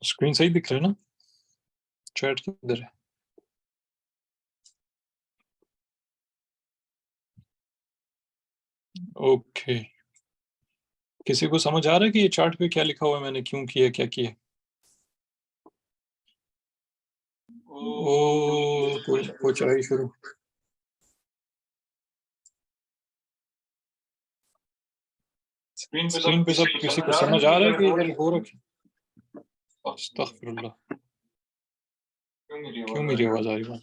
Screen सही दिख रहा है ना? चैट किधर है? ओके, किसी को समझ आ रहा है कि ये चार्ट पे क्या लिखा हुआ है, मैंने क्यों किया, क्या किया? ओ कुछ रही शुरू। स्क्रीन पे सब किसी को समझ आ रहा है कि इधर हो रखी? अस्तगफिरुल्लाह, क्यों मेरी आवाज आ रही है?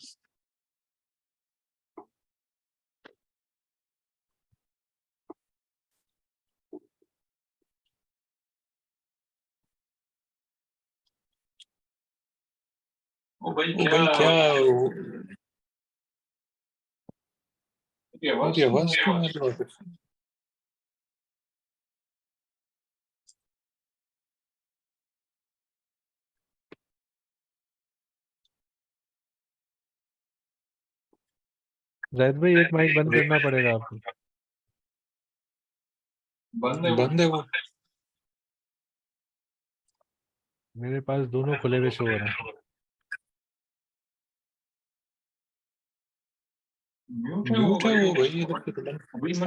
ओ भाई क्या मेरी आवाज क्यों आ रही है? जाहिद भाई एक माइक बंद करना पड़ेगा आपको। बंद है वो। मेरे पास दोनों खुले हुए शो हो रहे हैं। म्यूट है वो भाई, इधर पे तो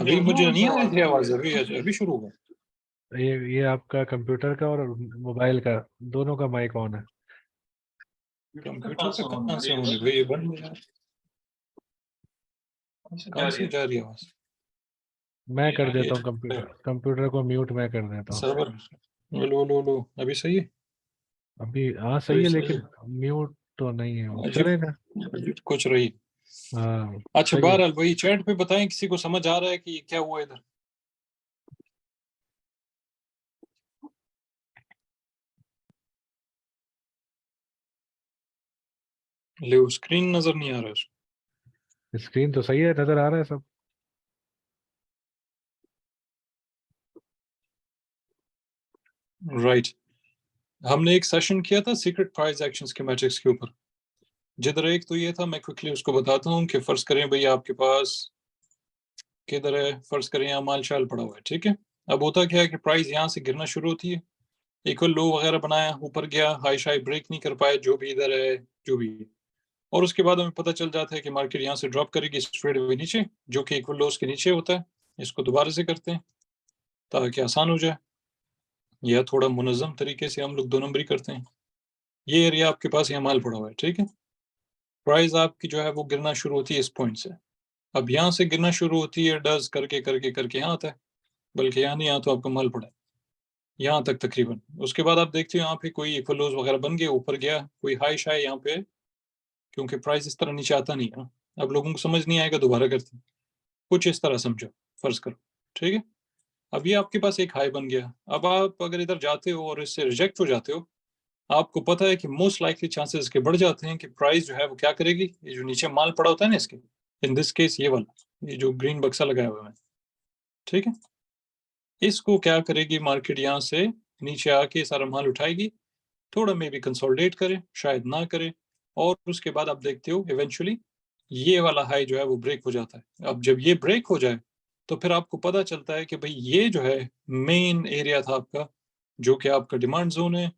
अभी मुझे नहीं आ रही थी आवाज, अभी अभी शुरू हुआ। ये आपका कंप्यूटर का और मोबाइल का दोनों का माइक ऑन है। कंप्यूटर पे कहाँ से होने भाई, ये बंद है यार। कहाँ से जा रही है आवाज? मैं कर देता हूँ कंप्यूटर को म्यूट मैं कर देता हूँ। सर्वर। लो लो लो, अभी सही है? अभी हाँ सही अभी है, सही लेकिन है। म्यूट तो नहीं है वो, अजीब चलेगा। अजीब कुछ रही। हाँ अच्छा, सही है। बहरहाल वही चैट पे बताएं, किसी को समझ आ रहा है कि क्या हुआ इधर? ले, स्क्रीन नजर नहीं आ रहा है। स्क्रीन तो सही है, नजर आ रहा है सब। राइट। हमने एक सेशन किया था सीक्रेट प्राइस एक्शन स्कीमेटिक्स के ऊपर, जिधर एक तो ये था, मैं क्विकली उसको बताता हूँ कि फर्ज करें भाई आपके पास किधर है, फर्ज करें यहाँ माल शाल पड़ा हुआ है, ठीक है। अब होता क्या है कि प्राइस यहाँ से गिरना शुरू होती है, इक्वल लो वगैरह बनाया, ऊपर गया, हाई शाई ब्रेक नहीं कर पाए, जो भी इधर है, जो भी है। और उसके बाद हमें पता चल जाता है कि मार्केट यहाँ से ड्रॉप करेगी स्ट्रेट वे नीचे, जो कि इक्वल लोस के नीचे होता है। इसको दोबारा से करते हैं ताकि आसान हो जाए, या थोड़ा मुनज़्ज़म तरीके से हम लोग दो नंबरी करते हैं। ये एरिया आपके पास यहाँ माल पड़ा हुआ है, ठीक है। प्राइस आपकी जो है वो गिरना शुरू होती है इस पॉइंट से। अब यहाँ से गिरना शुरू होती है, डज करके करके करके यहाँ आता है, बल्कि यहाँ नहीं, यहाँ तो आपका माल पड़ा है यहाँ तक तकरीबन। उसके बाद आप देखते हो यहाँ पे कोई इक्वल लोज वगैरह बन गए, ऊपर गया, कोई हाई शाई यहाँ पे, क्योंकि प्राइस इस तरह नीचे आता नहीं है ना। अब लोगों को समझ नहीं आएगा, दोबारा करते हैं। कुछ इस तरह समझो, फर्ज करो, ठीक है। अब ये आपके पास एक हाई बन गया। अब आप अगर इधर जाते हो और इससे रिजेक्ट हो जाते हो, आपको पता है कि मोस्ट लाइकली चांसेस इसके बढ़ जाते हैं कि प्राइस जो है वो क्या करेगी, ये जो नीचे माल पड़ा होता है ना इसके, इन दिस केस ये वाला, ये जो ग्रीन बक्सा लगाया हुआ है, ठीक है, इसको क्या करेगी मार्केट, यहाँ से नीचे आके सारा माल उठाएगी, थोड़ा मे बी कंसोलिडेट करे, शायद ना करे, और उसके बाद आप देखते हो इवेंचुअली ये वाला हाई जो है वो ब्रेक हो जाता है। अब जब ये ब्रेक हो जाए तो फिर आपको पता चलता है कि भाई ये जो है मेन एरिया था आपका, जो कि आपका डिमांड जोन है,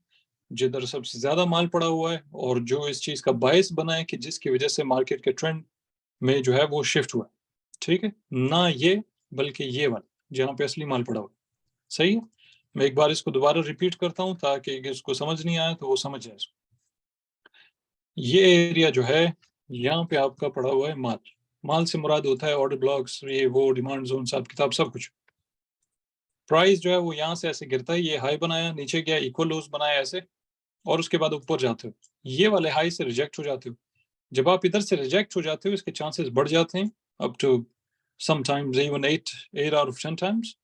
जिधर सबसे ज्यादा माल पड़ा हुआ है, और जो इस चीज का बायस बना है कि जिसकी वजह से मार्केट के ट्रेंड में जो है वो शिफ्ट हुआ है, ठीक है। ना ये, बल्कि ये वाला जहाँ पे असली माल पड़ा हुआ है, सही है। मैं एक बार इसको दोबारा रिपीट करता हूँ ताकि इसको समझ नहीं आया तो वो समझ जाए इसको। ये एरिया जो है, यहाँ पे आपका पड़ा हुआ है माल। माल से मुराद होता है ऑर्डर ब्लॉक्स, ये वो डिमांड जोन, सब किताब, सब कुछ। प्राइस जो है वो यहाँ से ऐसे गिरता है, ये हाई बनाया, नीचे गया, इक्वल लोस बनाया ऐसे, और उसके बाद ऊपर जाते हो, ये वाले हाई से रिजेक्ट हो जाते हो। जब आप इधर से रिजेक्ट हो जाते हो, इसके चांसेस बढ़ जाते हैं up to sometimes even 8 out of 10 times.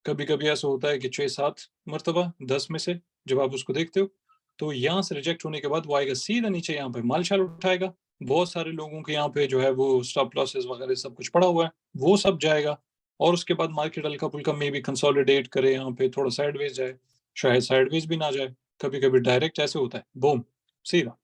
कभी कभी ऐसा होता है कि 6-7 मरतबा 10 में से जब आप उसको देखते हो, तो यहाँ से रिजेक्ट होने के बाद वो आएगा सीधा नीचे, यहाँ पे माल शाल उठाएगा। बहुत सारे लोगों के यहाँ पे जो है वो स्टॉप लॉसेस वगैरह सब कुछ पड़ा हुआ है, वो सब जाएगा। और उसके बाद मार्केट हल्का फुल्का में भी कंसोलिडेट करे, यहाँ पे थोड़ा साइडवेज जाए, शायद साइडवेज भी ना जाए, कभी कभी डायरेक्ट ऐसे होता है, बूम, सीधा।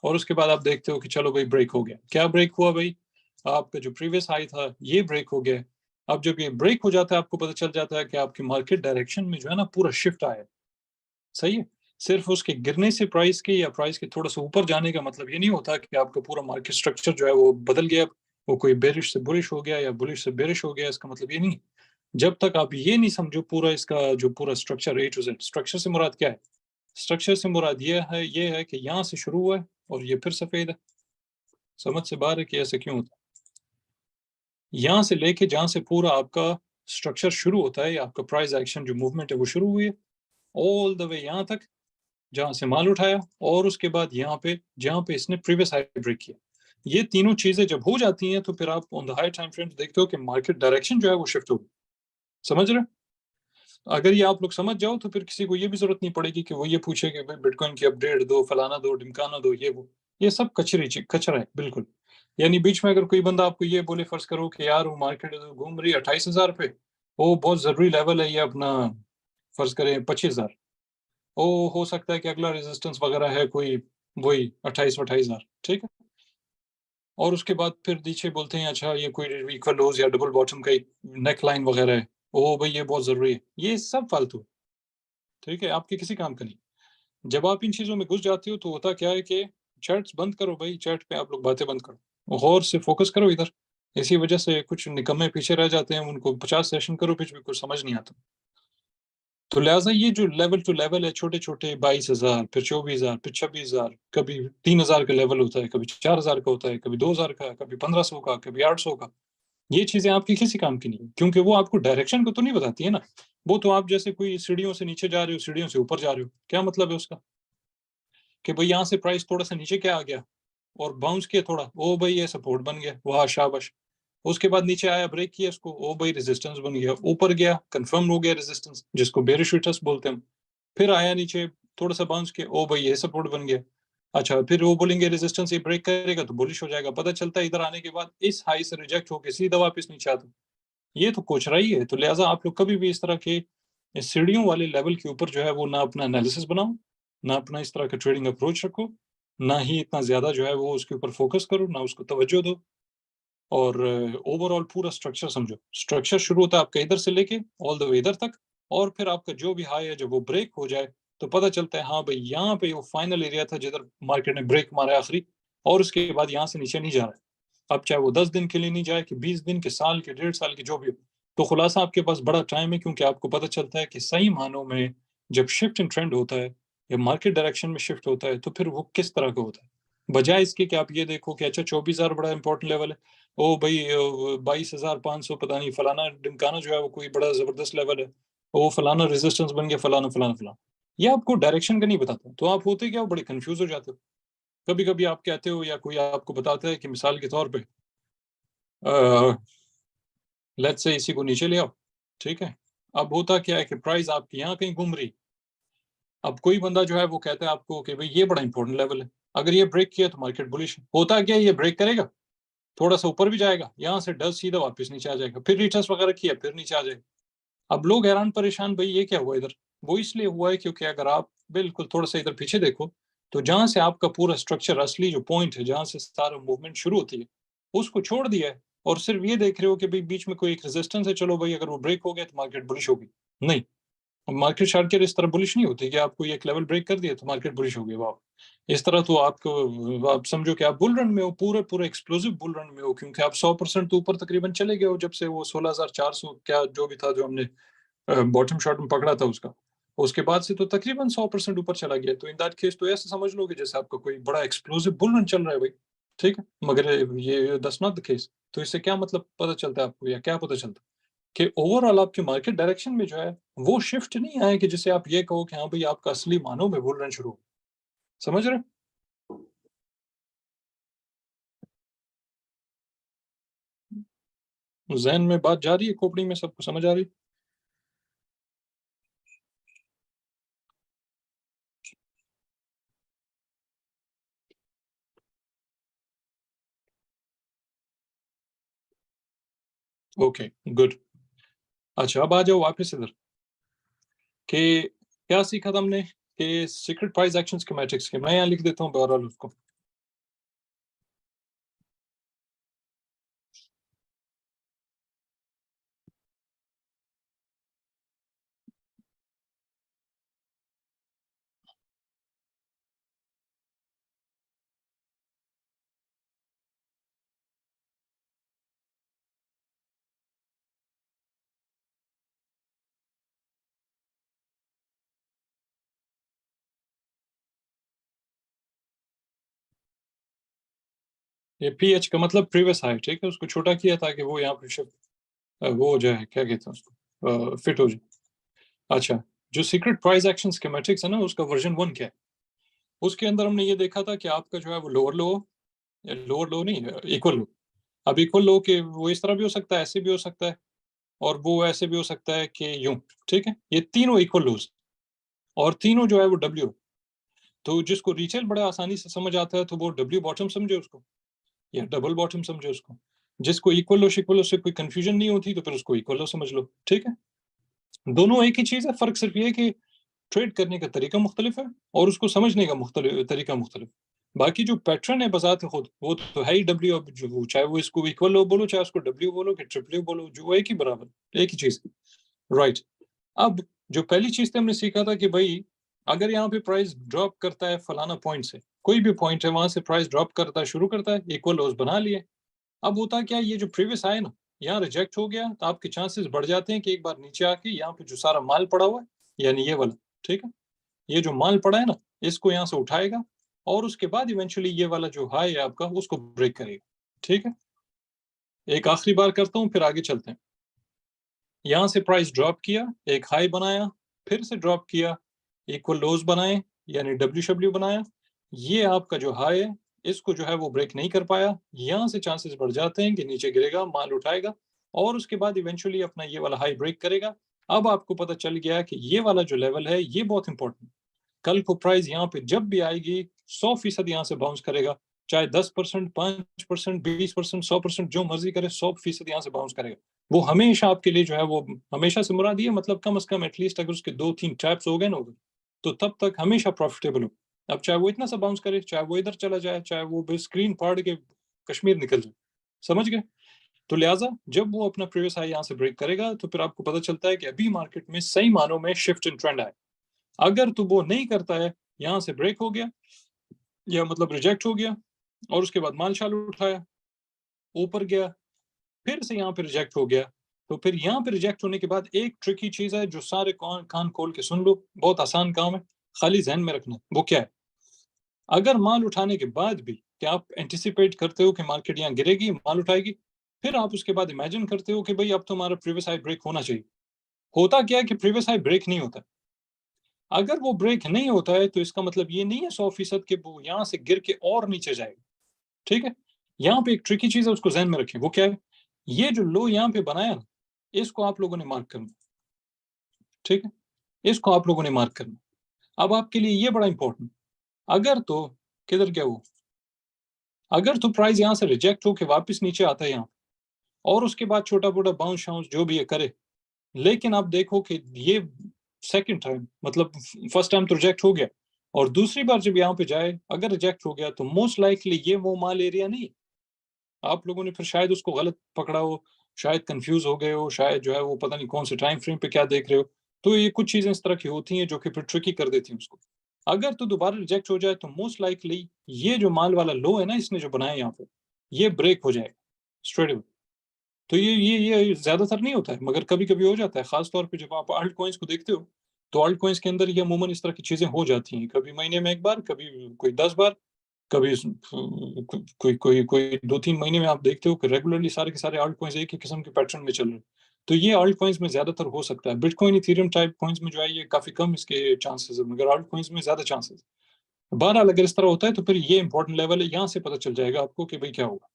और उसके बाद आप देखते हो कि चलो भाई ब्रेक हो गया। क्या ब्रेक हुआ भाई? आपका जो प्रीवियस हाई था ये ब्रेक हो गया। अब जब ये ब्रेक हो जाता है, आपको पता चल जाता है कि आपकी मार्केट डायरेक्शन में जो है ना पूरा शिफ्ट आया है, सही है। सिर्फ उसके गिरने से प्राइस के या प्राइस के थोड़ा सा ऊपर जाने का मतलब ये नहीं होता कि आपका पूरा मार्केट स्ट्रक्चर जो है वो बदल गया, वो कोई बेरिश से बुलिश हो गया या बुलिश से बेरिश हो गया। इसका मतलब ये नहीं। जब तक आप ये नहीं समझो पूरा इसका जो पूरा structure A to Z, structure से मुराद क्या है? स्ट्रक्चर से मुराद ये है कि यहाँ से शुरू हुआ है और ये फिर सफेद है। समझ से बाहर है कि ऐसे क्यों होता है? यहाँ से लेके जहाँ से पूरा आपका स्ट्रक्चर शुरू होता है, आपका प्राइस एक्शन जो मूवमेंट है वो शुरू हुई है, ऑल द वे यहाँ तक जहाँ से माल उठाया, और उसके बाद यहाँ पे जहाँ पे इसने प्रीवियस हाई ब्रेक किया। ये तीनों चीजें जब हो जाती हैं तो फिर आप on the high time frame देखते हो कि मार्केट डायरेक्शन जो है वो शिफ्ट होगी। समझ रहे हो? अगर ये आप लोग समझ जाओ तो फिर किसी को ये भी जरूरत नहीं पड़ेगी कि वो ये पूछे कि भाई बिटकॉइन की अपडेट दो, फलाना दो, ढिमकाना दो, ये वो। ये सब कचरा है बिल्कुल। यानी बीच में अगर कोई बंदा आपको ये बोले, फर्ज करो कि यार वो मार्केट घूम रही है 28,000 पे, वो बहुत जरूरी लेवल है ये अपना, फर्ज करें 25,000, वो हो सकता है कि अगला रेजिस्टेंस वगैरह है कोई वही 28,000, ठीक है। और उसके बाद फिर नीचे बोलते हैं अच्छा ये कोई इक्वल लोज या डबल बॉटम का नेक लाइन वगैरह है, ओ भाई ये बहुत जरूरी है। ये सब फालतू है, ठीक है, आपके किसी काम का नहीं। जब आप इन चीजों में घुस जाते हो तो होता क्या है कि चैट्स बंद करो भाई, चैट पे आप लोग बातें बंद करो, गौर से फोकस करो इधर। इसी वजह से कुछ निकम्मे पीछे रह जाते हैं, उनको 50 सेशन करो फिर भी कुछ समझ नहीं आता। तो लिहाजा ये जो लेवल टू लेवल है, छोटे छोटे 22,000, फिर 24,000, फिर 26,000, कभी 3,000 का लेवल होता है, कभी 4,000 का होता है, कभी 2,000 का, कभी 1,500 का, कभी 800 का। ये चीजें आपकी किसी काम की नहीं, क्योंकि वो आपको डायरेक्शन को तो नहीं बताती है ना। वो तो आप जैसे कोई सीढ़ियों से नीचे जा रहे हो, सीढ़ियों से ऊपर जा रहे हो, क्या मतलब है उसका? कि भाई यहाँ से प्राइस थोड़ा सा नीचे क्या आ गया और बाउंस किया थोड़ा, ओ भाई ये सपोर्ट बन गया, वाह शाबाश। उसके बाद नीचे आया, ब्रेक किया इसको, ओ भाई रेजिस्टेंस बन गया, ऊपर गया, कंफर्म हो गया रेजिस्टेंस, जिसको बेरिश रिटर्स बोलते हैं हम। फिर आया नीचे, थोड़ा सा बाउंस किया, ओ भाई ये सपोर्ट बन गया। अच्छा, फिर वो बोलेंगे रेजिस्टेंस ये ब्रेक करेगा तो बुलिश हो जाएगा, पता चलता है इधर आने के बाद इस हाई से रिजेक्ट होकर सीधा वापस नीचे आता। ये तो कोचराई है। तो लिहाजा आप लोग कभी भी इस तरह के सीढ़ियों वाले लेवल के ऊपर जो है वो ना अपना एनालिसिस बनाओ, ना अपना इस तरह का ट्रेडिंग अप्रोच रखो, ना ही इतना ज्यादा जो है वो उसके ऊपर फोकस करो, ना उसको तवज्जो दो। और ओवरऑल पूरा स्ट्रक्चर समझो। स्ट्रक्चर शुरू होता है आपका इधर से लेके ऑल द वे इधर तक, और फिर आपका जो भी हाई है जब वो ब्रेक हो जाए तो पता चलता है हाँ भाई यहाँ पे वो फाइनल एरिया था जिधर मार्केट ने ब्रेक मारा है आखिरी, और उसके बाद यहाँ से नीचे नहीं जा रहा है। अब चाहे वो 10 दिन के लिए नहीं जाए कि 20 दिन के, साल के, 1.5 साल के, जो भी हो, तो खुलासा आपके पास बड़ा टाइम है, क्योंकि आपको पता चलता है कि सही मानों में जब शिफ्ट इन ट्रेंड होता है या मार्केट डायरेक्शन में शिफ्ट होता है तो फिर वो किस तरह का होता है, बजाय इसके कि आप ये देखो कि अच्छा 24,000 बड़ा इंपॉर्टेंट लेवल है, ओ भाई 22,500 पता नहीं फलाना ढिमकाना जो है वो कोई बड़ा जबरदस्त लेवल है, वो फलाना रेजिस्टेंस बन गया, फलाना फलाना फलाना। ये आपको डायरेक्शन का नहीं बताता, तो आप होते क्या हो, बड़े कंफ्यूज हो जाते हो। कभी कभी आप कहते हो या कोई आपको बताता है कि मिसाल के तौर पे लेट्स से इसी को नीचे ले आओ, ठीक है। अब होता क्या है कि प्राइस आपकी यहाँ कहीं घूम रही। अब कोई बंदा जो है वो कहता है आपको कि भाई ये बड़ा इंपॉर्टेंट लेवल है, अगर ये ब्रेक किया तो मार्केट बुलिश है। होता क्या है, ये ब्रेक करेगा, थोड़ा सा ऊपर भी जाएगा, यहाँ से डल सीधा वापस नीचे आ जाएगा, फिर रिटर्स वगैरह किया फिर नीचे आ जाएगा। अब लोग हैरान परेशान, भाई ये क्या हुआ इधर। वो इसलिए हुआ है क्योंकि अगर आप बिल्कुल थोड़ा सा इधर पीछे देखो तो जहां से आपका पूरा स्ट्रक्चर, असली जो पॉइंट है जहां से सारा मूवमेंट शुरू होती है, उसको छोड़ दिया है। और सिर्फ ये देख रहे हो कि भाई बीच में कोई एक रेजिस्टेंस है, चलो भाई अगर वो ब्रेक हो गया तो मार्केट बुलिश होगी। नहीं, मार्केट शार्ट इस तरह बुलिश नहीं होती कि आपको एक लेवल ब्रेक कर दिया तो मार्केट बुलिश हो गई, वाह। इस तरह तो आपको, आप समझो कि आप बुल रन में हो, पूरे पूरे एक्सप्लोसिव बुल रन में हो, क्योंकि आप 100% तो ऊपर तकरीबन चले गए हो जब से वो 16,400 क्या जो भी था जो हमने बॉटम शॉट में पकड़ा था उसका। उसके बाद से तो तकरीबन 100% ऊपर चला गया। तो इन दैट केस तो ऐसे समझ लो कि जैसे आपका कोई बड़ा एक्सप्लोसिव बुल रन चल रहा है भाई, ठीक है। मगर ये दैट्स नॉट द केस। तो इससे क्या मतलब पता चलता है आपको, या क्या पता चलता है कि ओवरऑल आपके मार्केट डायरेक्शन में जो है वो शिफ्ट नहीं आया कि जिसे आप ये कहो कि हाँ भाई आपका असली मानों में बुल रन शुरू हो। समझ रहे हो? जहन में बात जा रही है, खोपड़ी में सबको समझ आ रही है? Okay, good. अच्छा, अब आ जाओ वापस इधर कि क्या सीखा था हमने कि सीक्रेट प्राइस एक्शन स्कीमेटिक्स के। मैं यहाँ लिख देता हूँ बहरहाल उसको। ये PH का मतलब प्रीवियस हाई, ठीक है, उसको छोटा किया ताकि वो यहाँ पे शिफ्ट वो हो जाए, क्या कहते हैं उसको, फिट हो जाए। अच्छा, जो सीक्रेट प्राइस एक्शन स्कीमेटिक्स है ना, उसका वर्जन 1 क्या है? उसके अंदर हमने ये देखा था कि आपका जो है वो लोअर लो नहीं, इक्वल लो। अब इक्वल लो के वो इस तरह भी हो सकता है, ऐसे भी हो सकता है, और वो ऐसे भी हो सकता है कि यूं, ठीक है, ये तीनों इक्वल लोज, और तीनों जो है वो डब्ल्यू। तो जिसको रिटेल बड़ा आसानी से समझ आता है तो वो डब्ल्यू बॉटम समझे उसको, या डबल बॉटम समझे उसको। जिसको इक्वल लो शिक्वल लो से कोई कंफ्यूजन नहीं होती तो फिर उसको इक्वल लो समझ लो, ठीक है। दोनों एक ही चीज है, फर्क सिर्फ ये है कि ट्रेड करने का तरीका मुख्तलिफ है और उसको समझने का तरीका मुख्तलिफ। बाकी जो पैटर्न है बजाते खुद वो तो है ही डब्ल्यू। अब जो चाहे वो इसको इक्वल लो बोलो, चाहे उसको डब्ल्यू बोलो कि ट्रिपल्यू बोलो, जो एक ही बराबर, एक ही चीज, राइट। अब जो पहली चीज तो हमने सीखा था कि भाई अगर यहाँ पे प्राइस ड्रॉप करता है फलाना पॉइंट से, कोई भी पॉइंट है वहां से प्राइस ड्रॉप करता है, शुरू करता है, इक्वल लोज बना लिए। अब होता क्या, ये जो प्रीवियस आए ना, यहाँ रिजेक्ट हो गया तो आपके चांसेस बढ़ जाते हैं कि एक बार नीचे आके यहाँ पे जो सारा माल पड़ा हुआ है, यानी ये वाला, ठीक है, ये जो माल पड़ा है ना, इसको यहाँ से उठाएगा और उसके बाद इवेंचुअली ये वाला जो हाई है आपका उसको ब्रेक करेगा, ठीक है। एक आखिरी बार करता हूँ फिर आगे चलते हैं। यहाँ से प्राइस ड्रॉप किया, एक हाई बनाया, फिर से ड्रॉप किया, इक्वल लोज बनाए, यानी डब्ल्यू बनाया। ये आपका जो हाई है इसको जो है वो ब्रेक नहीं कर पाया, यहाँ से चांसेस बढ़ जाते हैं कि नीचे गिरेगा, माल उठाएगा और उसके बाद इवेंचुअली अपना ये वाला हाई ब्रेक करेगा। अब आपको पता चल गया कि ये वाला जो लेवल है ये बहुत इंपॉर्टेंट। कल को प्राइस यहाँ पे जब भी आएगी 100% यहाँ से बाउंस करेगा, चाहे 10%, 5%, 20%, 100%, जो मर्जी करे, 100% यहाँ से बाउंस करेगा। वो हमेशा आपके लिए जो है वो, हमेशा से मुराद ये मतलब कम से कम एटलीस्ट अगर उसके 2-3 ट्रैप्स हो गए ना उधर, तो तब तक हमेशा प्रॉफिटेबल हो। अब चाहे वो इतना सा बाउंस करे, चाहे वो इधर चला जाए, चाहे वो स्क्रीन फाड़ के कश्मीर निकल जाए, समझ गए। तो लिहाजा जब वो अपना प्रीवियस हाई यहाँ से ब्रेक करेगा तो फिर आपको पता चलता है कि अभी मार्केट में सही मानों में शिफ्ट इन ट्रेंड आए। अगर तो वो नहीं करता है, यहाँ से ब्रेक हो गया या मतलब रिजेक्ट हो गया और उसके बाद माल शाल उठाया, ऊपर गया, फिर से यहाँ पे रिजेक्ट हो गया, तो फिर यहाँ पे रिजेक्ट होने के बाद एक ट्रिकी चीज है जो सारे कान खोल के सुन लो, बहुत आसान काम है, खाली जहन में रखना। वो क्या है, अगर माल उठाने के बाद भी क्या आप एंटिसिपेट करते हो कि मार्केट यहाँ गिरेगी, माल उठाएगी, फिर आप उसके बाद इमेजिन करते हो कि भाई अब तो हमारा प्रीवियस हाई ब्रेक होना चाहिए। होता क्या है कि प्रीवियस हाई ब्रेक नहीं होता। अगर वो ब्रेक नहीं होता है तो इसका मतलब ये नहीं है 100% कि वो यहाँ से गिर के और नीचे जाएगा, ठीक है। यहाँ पे एक ट्रिकी चीज है, उसको ध्यान में रखें। वो क्या है, ये जो लो यहाँ पे बनाया ना, इसको आप लोगों ने मार्क करना, ठीक है, इसको आप लोगों ने मार्क करना। अब आपके लिए ये बड़ा इंपॉर्टेंट, अगर तो किधर गया वो, अगर तो प्राइस यहाँ से रिजेक्ट होके वापस नीचे आता है यहाँ, और उसके बाद छोटा मोटा बाउंस शाउंस जो भी ये करे, लेकिन आप देखो कि ये सेकंड टाइम, मतलब फर्स्ट टाइम तो रिजेक्ट हो गया, और दूसरी बार जब यहाँ पे जाए अगर रिजेक्ट हो गया तो मोस्ट लाइकली ये वो माल एरिया नहीं। आप लोगों ने फिर शायद उसको गलत पकड़ा हो, शायद कंफ्यूज हो गए हो, शायद जो है वो पता नहीं कौन से टाइम फ्रेम पे क्या देख रहे हो। तो ये कुछ चीजें इस तरह की होती हैं जो कि फिर ट्रिकी कर देती हैं उसको। अगर तो दोबारा रिजेक्ट हो जाए तो मोस्ट लाइकली ये जो माल वाला लो है ना इसने जो बनाया यहाँ पे, ये ब्रेक हो जाएगा स्ट्रेट अवे। तो ये ज्यादातर नहीं होता है मगर कभी कभी हो जाता है, खास तौर पे जब आप अल्ट कॉइन्स को देखते हो। तो अल्ट कॉइन्स के अंदर ये अमूमन इस तरह की चीजें हो जाती हैं, कभी महीने में एक बार, कभी कोई 10 बार, कभी कोई कोई कोई 2-3 महीने में आप देखते हो कि रेगुलरली सारे के सारे अल्ट कॉइन्स एक ही किस्म के पैटर्न में चल रहे हैं। तो ये अल्ट कॉइन्स में ज्यादातर हो सकता है। बिटकॉइन इथेरियम टाइप कॉइन्स में जो है ये काफी कम इसके चांसेस है, मगर अल्ट कॉइन्स में ज्यादा चांसेस। बहरहाल अगर इस तरह होता है तो फिर ये इंपॉर्टेंट लेवल है, यहाँ से पता चल जाएगा आपको कि भाई क्या होगा।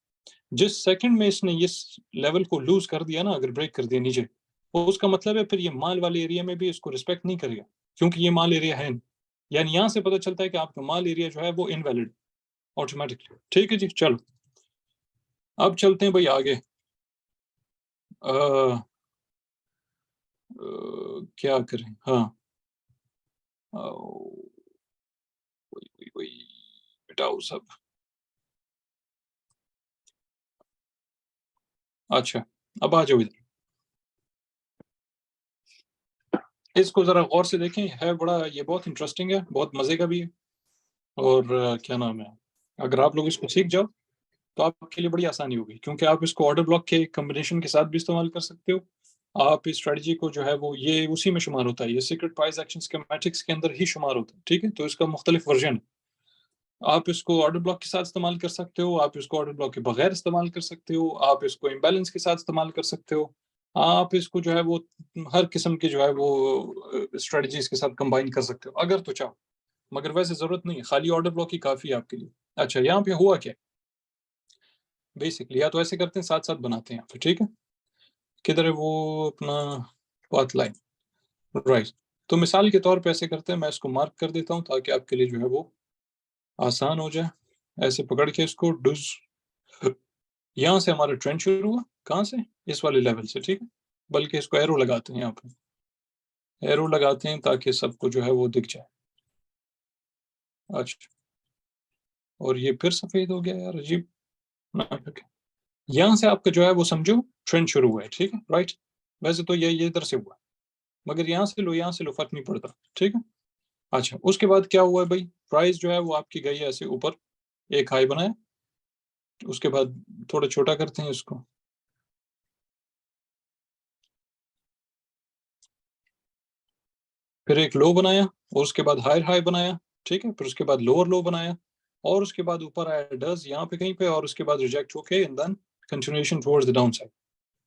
जिस सेकंड में इसने इस लेवल को लूज कर दिया ना, अगर ब्रेक कर दिया नीचे, तो उसका मतलब है फिर ये माल वाले एरिया में भी इसको रिस्पेक्ट नहीं करेगा, क्योंकि ये माल एरिया है नहीं। यानी यहाँ से पता चलता है कि आपका माल एरिया जो है वो इनवैलिड ऑटोमेटिकली। ठीक है जी, चलो अब चलते हैं भाई आगे। अ, क्या करें, हाँ, वही वही वही, मिटाओ सब। अच्छा, अब आ जाओ इधर, इसको जरा गौर से देखें, है बड़ा, ये बहुत इंटरेस्टिंग है, बहुत मजे का भी है। और क्या नाम है, अगर आप लोग इसको सीख जाओ तो आपके लिए बड़ी आसानी होगी, क्योंकि आप इसको ऑर्डर ब्लॉक के कॉम्बिनेशन के साथ भी इस्तेमाल कर सकते हो। आप इस स्ट्रेटजी को जो है वो ये उसी में शुमार होता है, ये सीक्रेट प्राइस एक्शन स्कीमेटिक्स के अंदर ही शुमार होता है, ठीक है। तो इसका मुख्तलिफ वर्जन, आप इसको ऑर्डर ब्लॉक के साथ इस्तेमाल कर सकते हो, आप इसको ऑर्डर ब्लॉक के बगैर इस्तेमाल कर सकते हो, आप इसको इम्बैलेंस के साथ इस्तेमाल कर सकते हो, आप इसको जो है वो हर किस्म के जो है वो स्ट्रेटजीज के साथ कंबाइन कर सकते हो अगर तो चाहो, मगर वैसे जरूरत नहीं है, खाली ऑर्डर ब्लॉक ही काफी है आपके लिए। अच्छा, यहाँ पे हुआ क्या बेसिकली, या तो ऐसे करते हैं साथ साथ बनाते हैं फिर, ठीक है। किधर है वो अपना पाथ लाइन, राइट। तो मिसाल के तौर पे ऐसे करते हैं, मैं इसको मार्क कर देता हूँ ताकि आपके लिए जो है वो आसान हो जाए। ऐसे पकड़ के इसको डुज, यहाँ से हमारा ट्रेंड शुरू हुआ, कहाँ से, इस वाले लेवल से, ठीक है। बल्कि इसको एरो लगाते हैं, यहाँ पे एरो लगाते हैं ताकि सबको जो है वो दिख जाए। अच्छा, और ये फिर सफेद हो गया यार, अजीब। यहाँ से आपका जो है वो समझो ट्रेंड शुरू हुआ है, ठीक है, राइट। वैसे तो ये इधर से हुआ, मगर यहाँ से लो यहाँ से लो फर्क नहीं पड़ता, ठीक है। अच्छा, उसके बाद क्या हुआ है भाई, प्राइस जो है वो आपकी गई है ऐसे ऊपर, एक हाई बनाया, उसके बाद थोड़ा छोटा करते हैं इसको, फिर एक लो बनाया, और उसके बाद हायर हाई बनाया, ठीक है, फिर उसके बाद लोअर लो बनाया, और उसके बाद ऊपर आया डज यहाँ पे कहीं पे, और उसके बाद रिजेक्ट होके and then continuation towards the down side,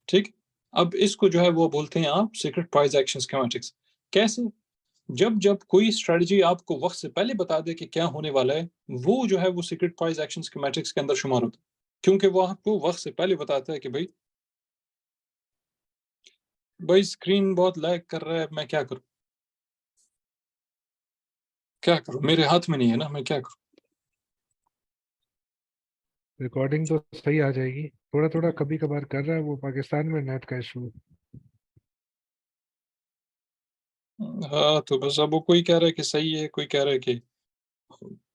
ठीक। अब इसको जो है वो बोलते हैं आप सीक्रेट प्राइस एक्शन स्कीमेटिक्स। कैसे, जब जब कोई स्ट्रेटजी आपको वक्त से पहले बता दे कि क्या होने वाला है, वो जो है वो सीक्रेट प्राइस एक्शन स्कीमेटिक्स के अंदर शुमार होता है, क्योंकि वो आपको वक्त से पहले बताता है कि भाई भाई स्क्रीन बहुत लैग कर रहा है, मैं क्या करूं, क्या करूं, मेरे हाथ में नहीं है ना, मैं क्या करूं। रिकॉर्डिंग तो सही आ जाएगी, थोड़ा थोड़ा कभी कभार कर रहा है वो पाकिस्तान में नेट का इशू। हाँ तो बस, अब वो कोई कह रहा है कि सही है, कोई कह रहा है कि,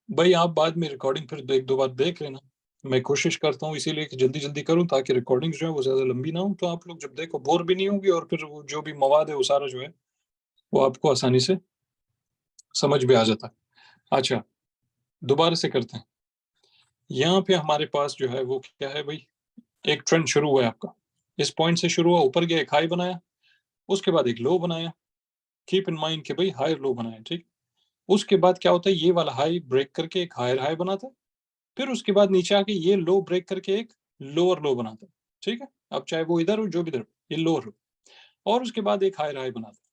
भाई आप बाद में रिकॉर्डिंग फिर एक दो बार देख लेना। मैं कोशिश करता हूँ इसीलिए कि जल्दी जल्दी करूँ ताकि रिकॉर्डिंग जो है वो ज्यादा लंबी ना हो, तो आप लोग जब देखो बोर भी नहीं होगी, और फिर वो जो भी मवाद है वो सारा जो है वो आपको आसानी से समझ भी आ जाता है। अच्छा, दोबारा से करते हैं। यहाँ पे हमारे पास जो है वो क्या है भाई, एक ट्रेंड शुरू हुआ है आपका, इस पॉइंट से शुरू हुआ, ऊपर गया, एक हाई बनाया, उसके बाद एक लो बनाया, कीप इन माइंड कि भाई हायर लो बनाया, ठीक। उसके बाद क्या होता है, ये वाला हाई ब्रेक करके एक हायर हाई बनाता है, फिर उसके बाद नीचे आके ये लो ब्रेक करके एक लोअर लो बनाता है, ठीक है। अब चाहे वो इधर हो जो भी इधर हो, ये लोअर हो, और उसके बाद एक हायर हाई बनाता है,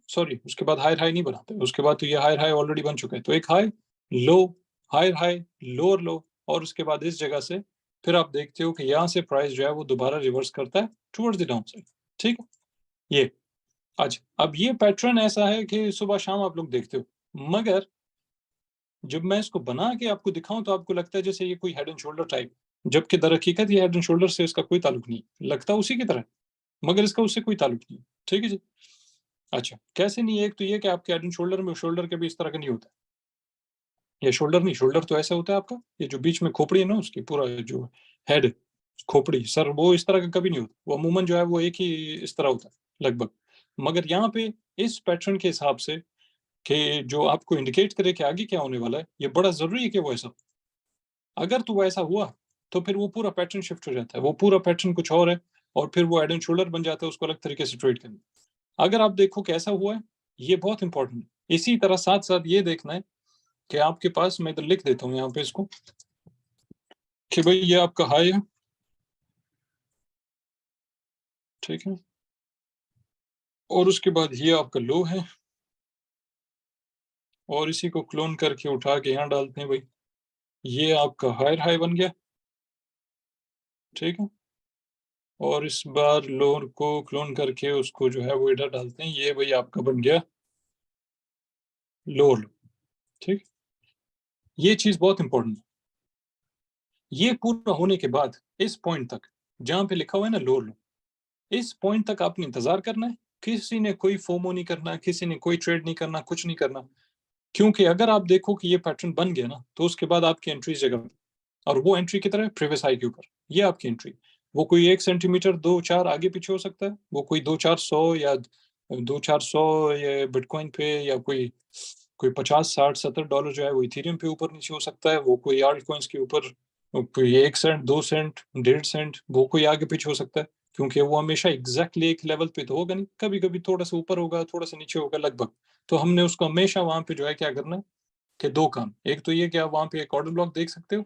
सॉरी उसके बाद हायर हाई नहीं बनाते, उसके बाद तो ये हायर हाई ऑलरेडी बन चुका है, तो एक high low, higher high, lower low, और उसके बाद इस जगह से फिर आप देखते हो कि यहाँ से प्राइस जो है वो दोबारा रिवर्स करता है टुवर्ड्स द डाउन साइड, ठीक है। ये, अच्छा, अब ये पैटर्न ऐसा है कि सुबह शाम आप लोग देखते हो, मगर जब मैं इसको बना के आपको दिखाऊं तो आपको लगता है जैसे ये कोई हेड एंड शोल्डर टाइप, जबकि दर हकीकत ये हेड एंड शोल्डर से इसका कोई ताल्लुक नहीं, लगता उसी की तरह, मगर इसका उससे कोई ताल्लुक नहीं, ठीक है जी। अच्छा, कैसे नहीं है, एक तो ये कि आपके हेड एंड शोल्डर में शोल्डर के भी इस तरह का नहीं होता, ये शोल्डर नहीं, शोल्डर तो ऐसा होता है आपका, ये जो बीच में खोपड़ी है ना उसकी पूरा जो हेड, खोपड़ी सर, वो इस तरह का कभी नहीं होता, वो अमूमन जो है वो एक ही इस तरह होता है लगभग। मगर यहाँ पे इस पैटर्न के हिसाब से कि जो आपको इंडिकेट करे कि आगे क्या होने वाला है, ये बड़ा जरूरी है कि वो ऐसा, अगर तो वो ऐसा हुआ तो फिर वो पूरा पैटर्न शिफ्ट हो जाता है, वो पूरा पैटर्न कुछ और है, और फिर वो हेड एंड शोल्डर बन जाता है, उसको अलग तरीके से ट्रेड करना। अगर आप देखो कैसा हुआ है, ये बहुत इंपॉर्टेंट है। इसी तरह साथ साथ ये देखना है कि आपके पास, मैं इधर लिख देता हूँ यहाँ पे इसको, कि भाई ये आपका हाई है, ठीक है, और उसके बाद ये आपका लो है, और इसी को क्लोन करके उठा के यहाँ डालते हैं भाई, ये आपका हायर हाई बन गया, ठीक है, और इस बार लोअर को क्लोन करके उसको जो है वो इधर डालते हैं, ये भाई आपका बन गया लोअर लो, ठीक। ये चीज बहुत इंपॉर्टेंट है। ये पूरा होने के बाद इस पॉइंट तक जहां पे लिखा हुआ है ना लोअर लो, इस पॉइंट तक आपने इंतजार करना है, किसी ने कोई फोमो नहीं करना, किसी ने कोई ट्रेड नहीं करना, कुछ नहीं करना, क्योंकि अगर आप देखो कि ये पैटर्न बन गया ना, तो उसके बाद आपकी एंट्री इस जगह पे, और वो एंट्री की तरह प्रीवियस हाई के ऊपर, ये आपकी एंट्री, वो कोई 1 सेंटीमीटर 2-4 आगे पीछे हो सकता है, वो कोई 2-4 सौ या 2-4 सौ या बिटकॉइन पे, या कोई कोई 50-60-70 डॉलर जो है वो इथेरियम पे ऊपर नीचे हो सकता है, वो कोई आल्ट कॉइन्स के ऊपर कोई 1 सेंट 2 सेंट 1.5 सेंट वो कोई आगे पीछे हो सकता है, क्योंकि वो हमेशा एग्जैक्टली एक लेवल पे तो होगा नहीं, कभी कभी थोड़ा सा ऊपर होगा, थोड़ा सा नीचे होगा लगभग, तो हमने उसको हमेशा वहां पे जो है क्या करना है, कि दो काम, एक तो ये कि आप वहाँ पे एक ऑर्डर ब्लॉक देख सकते हो,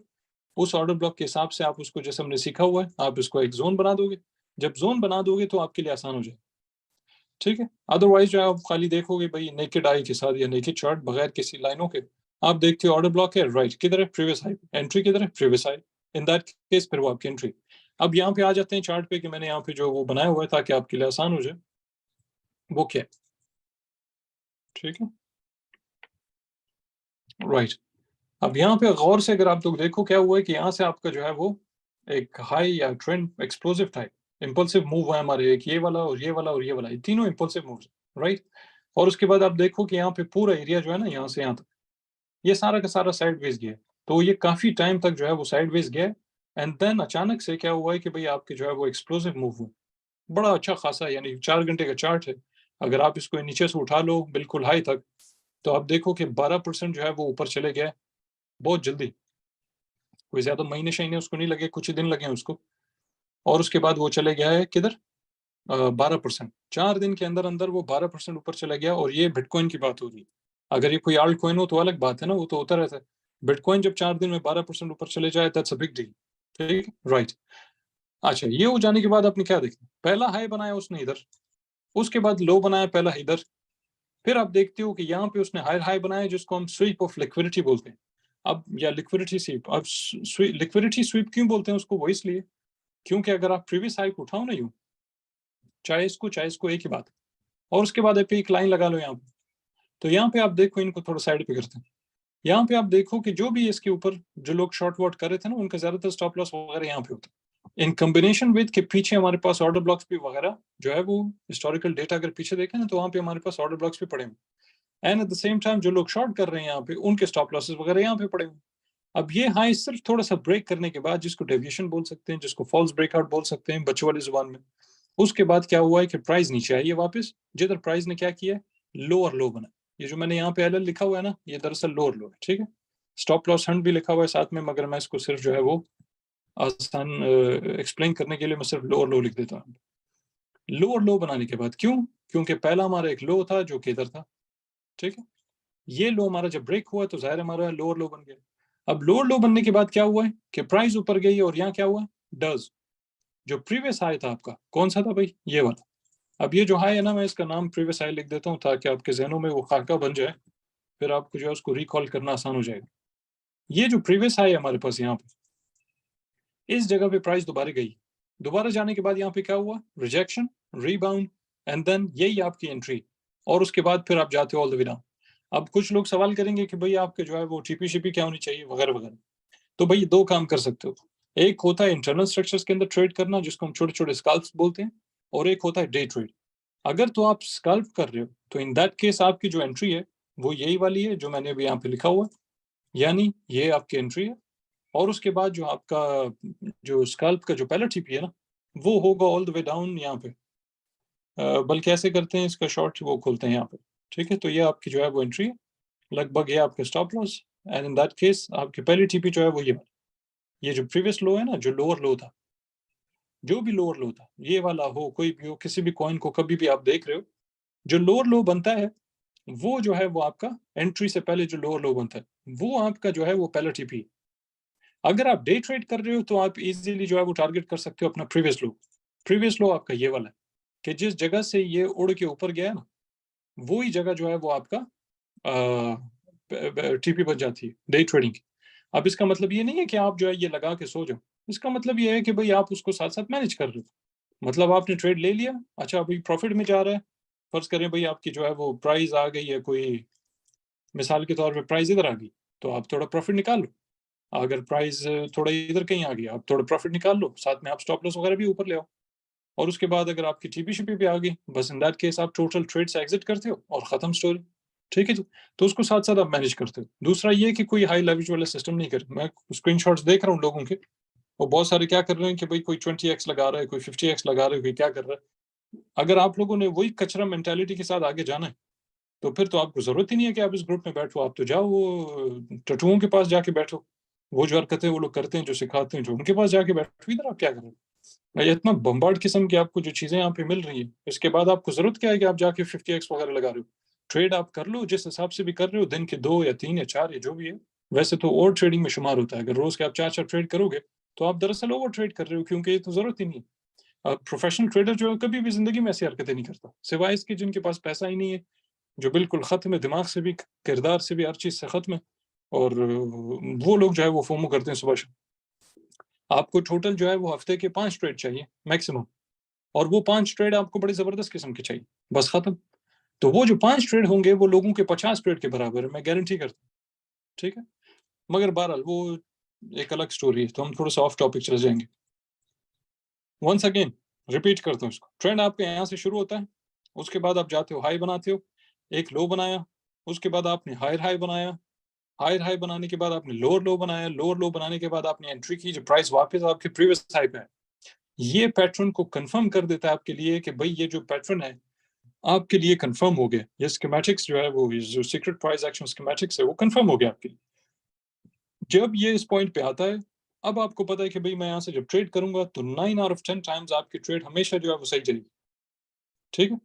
उस ऑर्डर ब्लॉक के हिसाब से आप उसको, जैसे हमने सीखा हुआ है, आप इसको एक जोन बना दोगे। जब जोन बना दोगे तो आपके लिए आसान हो जाए, ठीक है। अदरवाइज जो है आप खाली देखोगे भाई नेकेड आई के साथ या नेकेड चार्ट बगैर किसी लाइनों के, आप देखते हो ऑर्डर ब्लॉक है, राइट, किधर है प्रीवियस हाई, एंट्री किधर है previous high, in that case फिर वो आपकी एंट्री। अब यहाँ पे आ जाते हैं चार्ट पे कि मैंने यहाँ पे जो वो बनाया हुआ है ताकि आपके लिए आसान हो जाए, वो क्या है, ठीक है, राइट। अब यहाँ पे गौर से अगर आप लोग देखो क्या हुआ है कि यहाँ से आपका जो है वो एक हाई या trend explosive type impulsive move है हमारे, एक ये वाला और ये वाला और ये वाला, ये तीनों इंपल्सिव मूव्स, राइट। और उसके बाद आप देखो कि यहाँ पे पूरा एरिया जो है ना, यहाँ से यहाँ तक ये सारा का सारा साइडवेज गया है। तो ये काफी टाइम तक जो है वो साइडवेज गया है। एंड देन अचानक से क्या हुआ है कि भाई आपके जो है वो एक्सप्लोसिव मूव हुआ, बड़ा अच्छा खासा, यानी 4 घंटे का चार्ट है। अगर आप इसको नीचे से उठा लो बिल्कुल हाई तक, तो आप देखो कि 12% जो है वो ऊपर चले गया है बहुत जल्दी। कोई ज्यादा महीने शहीने उसको नहीं लगे, कुछ ही दिन लगे उसको। और उसके बाद वो चले गया है किधर, 12%। 4 दिन के अंदर अंदर वो 12% ऊपर चला गया। और ये बिटकॉइन की बात हो रही है। अगर ये कोई आल्ट कॉइन हो तो अलग बात है ना, वो तो होता रहता है। बिटकॉइन जब 4 दिन में 12% ऊपर चले जाए, दैट्स अ बिग डील, ठीक है, राइट। अच्छा, ये हो जाने के बाद आपने क्या देखा, पहला हाई बनाया उसने इधर, उसके बाद लो बनाया पहला इधर, फिर आप देखते हो कि यहाँ पे उसने हायर हाई बनाया जिसको हम स्वीप ऑफ लिक्विडिटी बोलते हैं। अब या लिक्विडिटी स्वीप, अब लिक्विडिटी स्वीप क्यों बोलते हैं उसको, वो इसलिए क्योंकि अगर आप प्रीवियस हाई को उठाओ ना यूं, चाहे इसको एक ही बात, और उसके बाद आप एक लाइन लगा लो यहाँ पे, तो यहाँ पे आप देखो, इनको थोड़ा साइड पे करते हैं। यहाँ पे आप देखो कि जो भी इसके ऊपर जो लोग शॉर्ट वॉट कर रहे थे ना, उनका ज्यादातर स्टॉप लॉस वगैरह यहाँ पे होता है। इन कॉम्बिनेशन विद के पीछे हमारे पास ऑर्डर ब्लॉक्स भी वगैरह जो है वो हिस्टोरिकल डेटा अगर पीछे देखें ना, तो वहाँ पे हमारे पास ऑर्डर ब्लॉक्स भी पड़े हुए। And eight the same time जो लोग शॉर्ट कर रहे हैं यहाँ पे, उनके स्टॉप लॉसेस वगैरह यहाँ पे पड़े हुए। अब ये हाई सिर्फ थोड़ा सा ब्रेक करने के बाद, जिसको डेविएशन बोल सकते हैं, जिसको फॉल्स ब्रेकआउट बोल सकते हैं बच्चों वाली जुबान में, उसके बाद क्या हुआ है कि प्राइस नीचे आई है वापस, जिधर प्राइस ने क्या किया, लोअर लो बना। ये जो मैंने यहाँ पे एल लिखा हुआ है ना, ये दरअसल लोअर लो है, ठीक है। स्टॉप लॉस हंट भी लिखा हुआ है साथ में, मगर मैं इसको सिर्फ जो है वो आसान एक्सप्लेन करने के लिए मैं सिर्फ लोअर लो लिख देता हूँ। लोअर लो बनाने के बाद क्यों, क्योंकि पहला हमारा एक लो था जो कि इधर था, ठीक है। ये लो हमारा जब ब्रेक हुआ तो जाहिर हमारा लोअर लो बन गया। अब लोअर लो बनने के बाद क्या हुआ है कि प्राइस ऊपर गई और यहाँ क्या हुआ, डज जो प्रीवियस हाई था आपका, कौन सा था भाई, ये वाला। अब ये जो हाई है ना, मैं इसका नाम प्रीवियस हाई लिख देता हूँ ताकि आपके जहनों में वो खाका बन जाए, फिर आपको जो है उसको रिकॉल करना आसान हो जाएगा। ये जो प्रीवियस हाई है हमारे पास यहाँ पे, इस जगह पे प्राइस दोबारा गई, दोबारा जाने के बाद यहाँ पे क्या हुआ, रिजेक्शन, रीबाउंड, एंड देन यही आपकी एंट्री। और उसके बाद फिर आप जाते हो ऑल द वे डाउन। अब कुछ लोग सवाल करेंगे कि भाई आपके जो है वो टीपी शिपी क्या होनी चाहिए वगैरह वगैरह। तो भाई दो काम कर सकते हो, एक होता है इंटरनल स्ट्रक्चर्स के अंदर ट्रेड करना जिसको हम छोटे छोटे स्कैल्प्स बोलते हैं, और एक होता है डे ट्रेड। अगर तो आप स्कैल्प कर रहे हो तो इन दैट केस आपकी जो एंट्री है वो यही वाली है जो मैंने अभी यहाँ पे लिखा हुआ है, यानी ये आपकी एंट्री है। और उसके बाद जो आपका जो स्कैल्प का जो पहला टीपी है ना, वो होगा ऑल द वे डाउन यहाँ पे। बल्कि ऐसे करते हैं, इसका शॉर्ट वो खोलते हैं यहाँ पे, ठीक है। तो ये आपकी जो है वो एंट्री है, लगभग ये आपका stop loss. And in that case आपकी पहली टीपी जो है वो ये जो प्रीवियस लो है ना, जो लोअर लो था, जो भी लोअर लो था, ये वाला हो कोई भी हो, किसी भी कॉइन को कभी भी आप देख रहे हो, जो लोअर लो बनता है वो जो है वो आपका एंट्री से पहले जो लोअर लो बनता है, वो आपका जो है वो पहला टीपी। अगर आप डे ट्रेड कर रहे हो तो आप इजीली जो है वो टारगेट कर सकते हो अपना प्रीवियस लो। प्रीवियस लो आपका ये वाला है कि जिस जगह से ये उड़ के ऊपर गया ना, वो ही जगह जो है वो आपका टीपी बन जाती है डे ट्रेडिंग की। अब इसका मतलब ये नहीं है कि आप जो है ये लगा के सो जाओ, इसका मतलब ये है कि भाई आप उसको साथ साथ मैनेज कर रहे हो। मतलब आपने ट्रेड ले लिया, अच्छा अभी प्रॉफिट में जा रहा है, फर्ज करें भाई आपकी जो है वो प्राइस आ गई है, कोई मिसाल के तौर पे प्राइस इधर आ गई, तो आप थोड़ा प्रॉफिट निकाल लो। अगर प्राइस थोड़ा इधर कहीं आ गया, आप थोड़ा प्रॉफिट निकाल लो, साथ में आप स्टॉप लॉस वगैरह भी ऊपर ले आओ। और उसके बाद अगर आपकी टीपी शिपी पे आ गई, बस इन दैट केस आप टोटल ट्रेड से एग्जिट करते हो और खत्म स्टोरी, ठीक है जी। तो उसको साथ साथ आप मैनेज करते हो। दूसरा ये कि कोई हाई लेवरेज वाला सिस्टम नहीं करे। मैं स्क्रीनशॉट्स देख रहा हूँ लोगों के, और बहुत सारे क्या कर रहे हैं कि भाई कोई 20x लगा रहा है, कोई 50x लगा रहा है, कोई क्या कर रहा है। अगर आप लोगों ने वही कचरा मेंटालिटी के साथ आगे जाना है, तो फिर तो आपको जरूरत ही नहीं है कि आप इस ग्रुप में बैठो। आप तो जाओ वो टटुओं के पास जाके बैठो, वो जो हरकतें वो लोग करते हैं, जो सिखाते हैं, जो उनके पास जाके बैठो। इधर आप क्या कर रहे हो, ये इतना बम्बार्ड किस्म की आपको जो चीजें यहाँ पे मिल रही है, इसके बाद आपको जरूरत क्या है कि आप जाके 50x वगैरह लगा रहे हो। ट्रेड आप कर लो जिस हिसाब से भी कर रहे हो, दिन के 2 या 3 या 4 या जो भी है, वैसे तो ओवर ट्रेडिंग में शुमार होता है। अगर रोज के आप 4-4 ट्रेड करोगे तो आप दरअसल ओवर ट्रेड कर रहे हो, क्योंकि ये तो जरूरत ही नहीं है। प्रोफेशनल ट्रेडर जो है कभी भी जिंदगी में ऐसी हरकतें नहीं करता, सिवाय इसके जिनके पास पैसा ही नहीं है, जो बिल्कुल खत्म है, दिमाग से भी, किरदार से भी, हर चीज से खत्म है। और वो लोग जो है वो फोमो करते हैं सुबह शाम। आपको टोटल जो है वो हफ्ते के 5 ट्रेड चाहिए मैक्सिमम, और वो 5 ट्रेड आपको बड़े जबरदस्त किस्म के चाहिए, बस खत्म। तो वो जो 5 ट्रेड होंगे वो लोगों के 50 ट्रेड के बराबर है, मैं गारंटी करता हूँ। ठीक है, मगर बहरहाल वो एक अलग स्टोरी है, तो हम थोड़ा सा ऑफ टॉपिक चले जाएंगे। वंस अगेन रिपीट करता हूँ इसको, ट्रेंड आपके यहाँ से शुरू होता है, उसके बाद आप जाते हो हाई बनाते हो, एक लो बनाया, उसके बाद आपने हायर हाई बनाया, हायर हाई बनाने के बाद आपने लोअर लो बनाया, लोअर लो बनाने के बाद आपने एंट्री की, जो प्राइस वापस आपके प्रीवियस हाई पे है। ये पैटर्न को कंफर्म कर देता है आपके लिए कि भाई ये जो पैटर्न है आपके लिए कंफर्म हो गया। ये स्कीमेटिक्स जो है वो, जो सीक्रेट प्राइस एक्शन स्कीमेटिक्स है, वो कंफर्म हो गया आपके लिए। जब ये इस पॉइंट पे आता है, अब आपको पता है कि भाई मैं यहाँ से जब ट्रेड करूंगा तो 9 आउट ऑफ 10 टाइम्स आपकी ट्रेड हमेशा जो है वो सही जाएगी। ठीक है,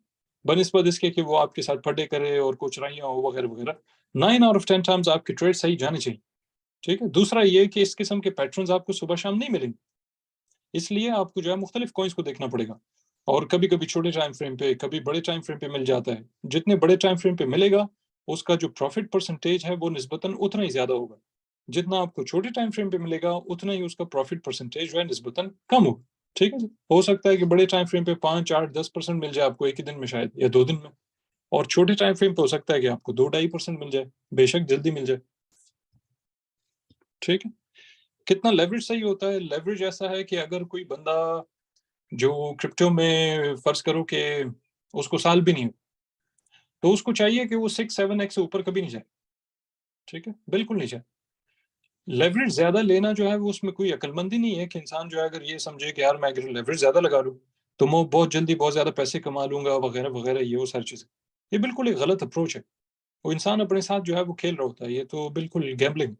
बनिस्बत इसके कि वो आपके साथ फटे करे और कुछ रहियां हो वगैरह वगैरह, 9 आउट ऑफ 10 टाइम्स आपकी ट्रेड सही जानी चाहिए। ठीक है, दूसरा ये कि इस किस्म के पैटर्न्स आपको सुबह शाम नहीं मिलेंगे, इसलिए आपको जो है मुख्तलिफ कॉइन्स को देखना पड़ेगा। और कभी कभी छोटे टाइम फ्रेम पे, कभी बड़े टाइम फ्रेम पे मिल जाता है। जितने बड़े टाइम फ्रेम पे मिलेगा, उसका जो प्रॉफिट परसेंटेज है वो निस्बतन उतना ही ज्यादा होगा। जितना आपको छोटे टाइम फ्रेम पे मिलेगा, उतना ही उसका प्रॉफिट परसेंटेज जो है निस्बतन कम होगा। ठीक है जी, हो सकता है कि बड़े टाइम फ्रेम पे 5, 8, 10% मिल जाए आपको एक ही दिन में, शायद, या 2 दिन में। और छोटे टाइम फ्रेम पे हो सकता है कि आपको 2-2.5% मिल जाए, बेशक जल्दी मिल जाए। ठीक है, कितना लेवरेज सही होता है? लेवरेज ऐसा है कि अगर कोई बंदा जो क्रिप्टो में फर्ज करो कि उसको साल भी नहीं हो, तो उसको चाहिए कि वो 6-7x से ऊपर कभी नहीं जाए। ठीक है, बिल्कुल नहीं जाए। लेवरेज ज्यादा लेना जो है वो, उसमें कोई अक्लमंदी नहीं है कि इंसान जो है अगर ये समझे कि यार मैं अगर लेवरेज ज्यादा लगा लूँ तो मैं बहुत जल्दी बहुत ज्यादा पैसे कमा लूंगा वगैरह वगैरह, ये वो सारी चीजें। ये बिल्कुल एक गलत अप्रोच है। वो इंसान अपने साथ जो है वो खेल रहा होता है, ये तो बिल्कुल गैम्बलिंग।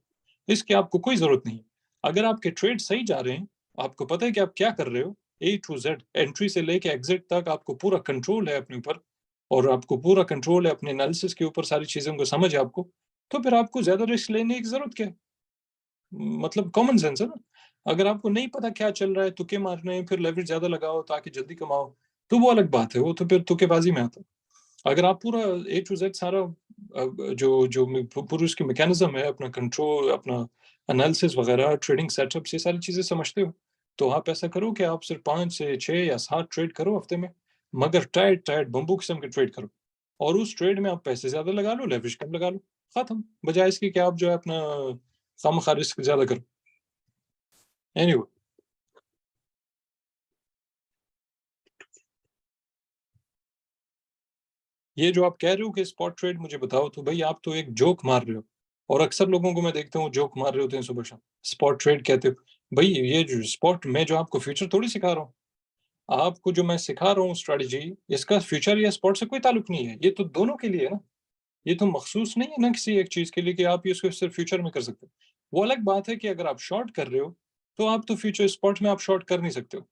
इसकी आपको कोई जरूरत नहीं है। अगर आपके ट्रेड सही जा रहे हैं, आपको पता है कि आप क्या कर रहे हो, A to Z एंट्री से लेके एग्जिट तक आपको पूरा कंट्रोल है अपने ऊपर, और आपको पूरा कंट्रोल है अपने एनालिसिस के ऊपर, सारी चीजों को समझ है आपको, तो फिर आपको ज्यादा रिस्क लेने की जरूरत क्या है? मतलब कॉमन सेंस है ना। अगर आपको नहीं पता क्या चल रहा है, तुक्के मारने हैं, फिर लेवरेज ज्यादा लगाओ ताकि जल्दी कमाओ, तो वो अलग बात है, वो तो फिर तुक्केबाजी में आता है। अगर आप पूरा A to Z सारा जो जो पूरी उसकी मैकेनिज्म है, अपना कंट्रोल, अपना एनालिसिस वगैरह, ट्रेडिंग सेटअप, ये सारी चीजें समझते हो, तो आप ऐसा करो कि आप सिर्फ 5 से 6 या 7 ट्रेड करो हफ्ते में, मगर टाइट टाइट बम्बू किस्म के ट्रेड करो। और उस ट्रेड में आप पैसे ज्यादा लगा लो, लेवरेज कम लगा लो, खत्म। बजाय इसके कि आप जो है अपना खामखा रिस्क ज्यादा करो। एनीवे, ये जो आप कह रहे हो कि स्पॉट ट्रेड मुझे बताओ, तो भाई आप तो एक जोक मार रहे हो। और अक्सर लोगों को मैं देखता हूँ जोक मार रहे होते हैं सुबह शाम, स्पॉट ट्रेड कहते हो। भाई ये जो स्पॉट, मैं जो आपको फ्यूचर थोड़ी सिखा रहा हूँ, आपको जो मैं सिखा रहा हूँ स्ट्रेटजी, इसका फ्यूचर या स्पॉट से कोई ताल्लुक नहीं है, ये तो दोनों के लिए है ना। ये तो मखसूस नहीं है ना किसी एक चीज के लिए कि आप ये इसको सिर्फ फ्यूचर में कर सकते हो। वो अलग बात है कि अगर आप शॉर्ट कर रहे हो, तो आप तो फ्यूचर स्पॉट में आप शॉर्ट कर नहीं सकते हो,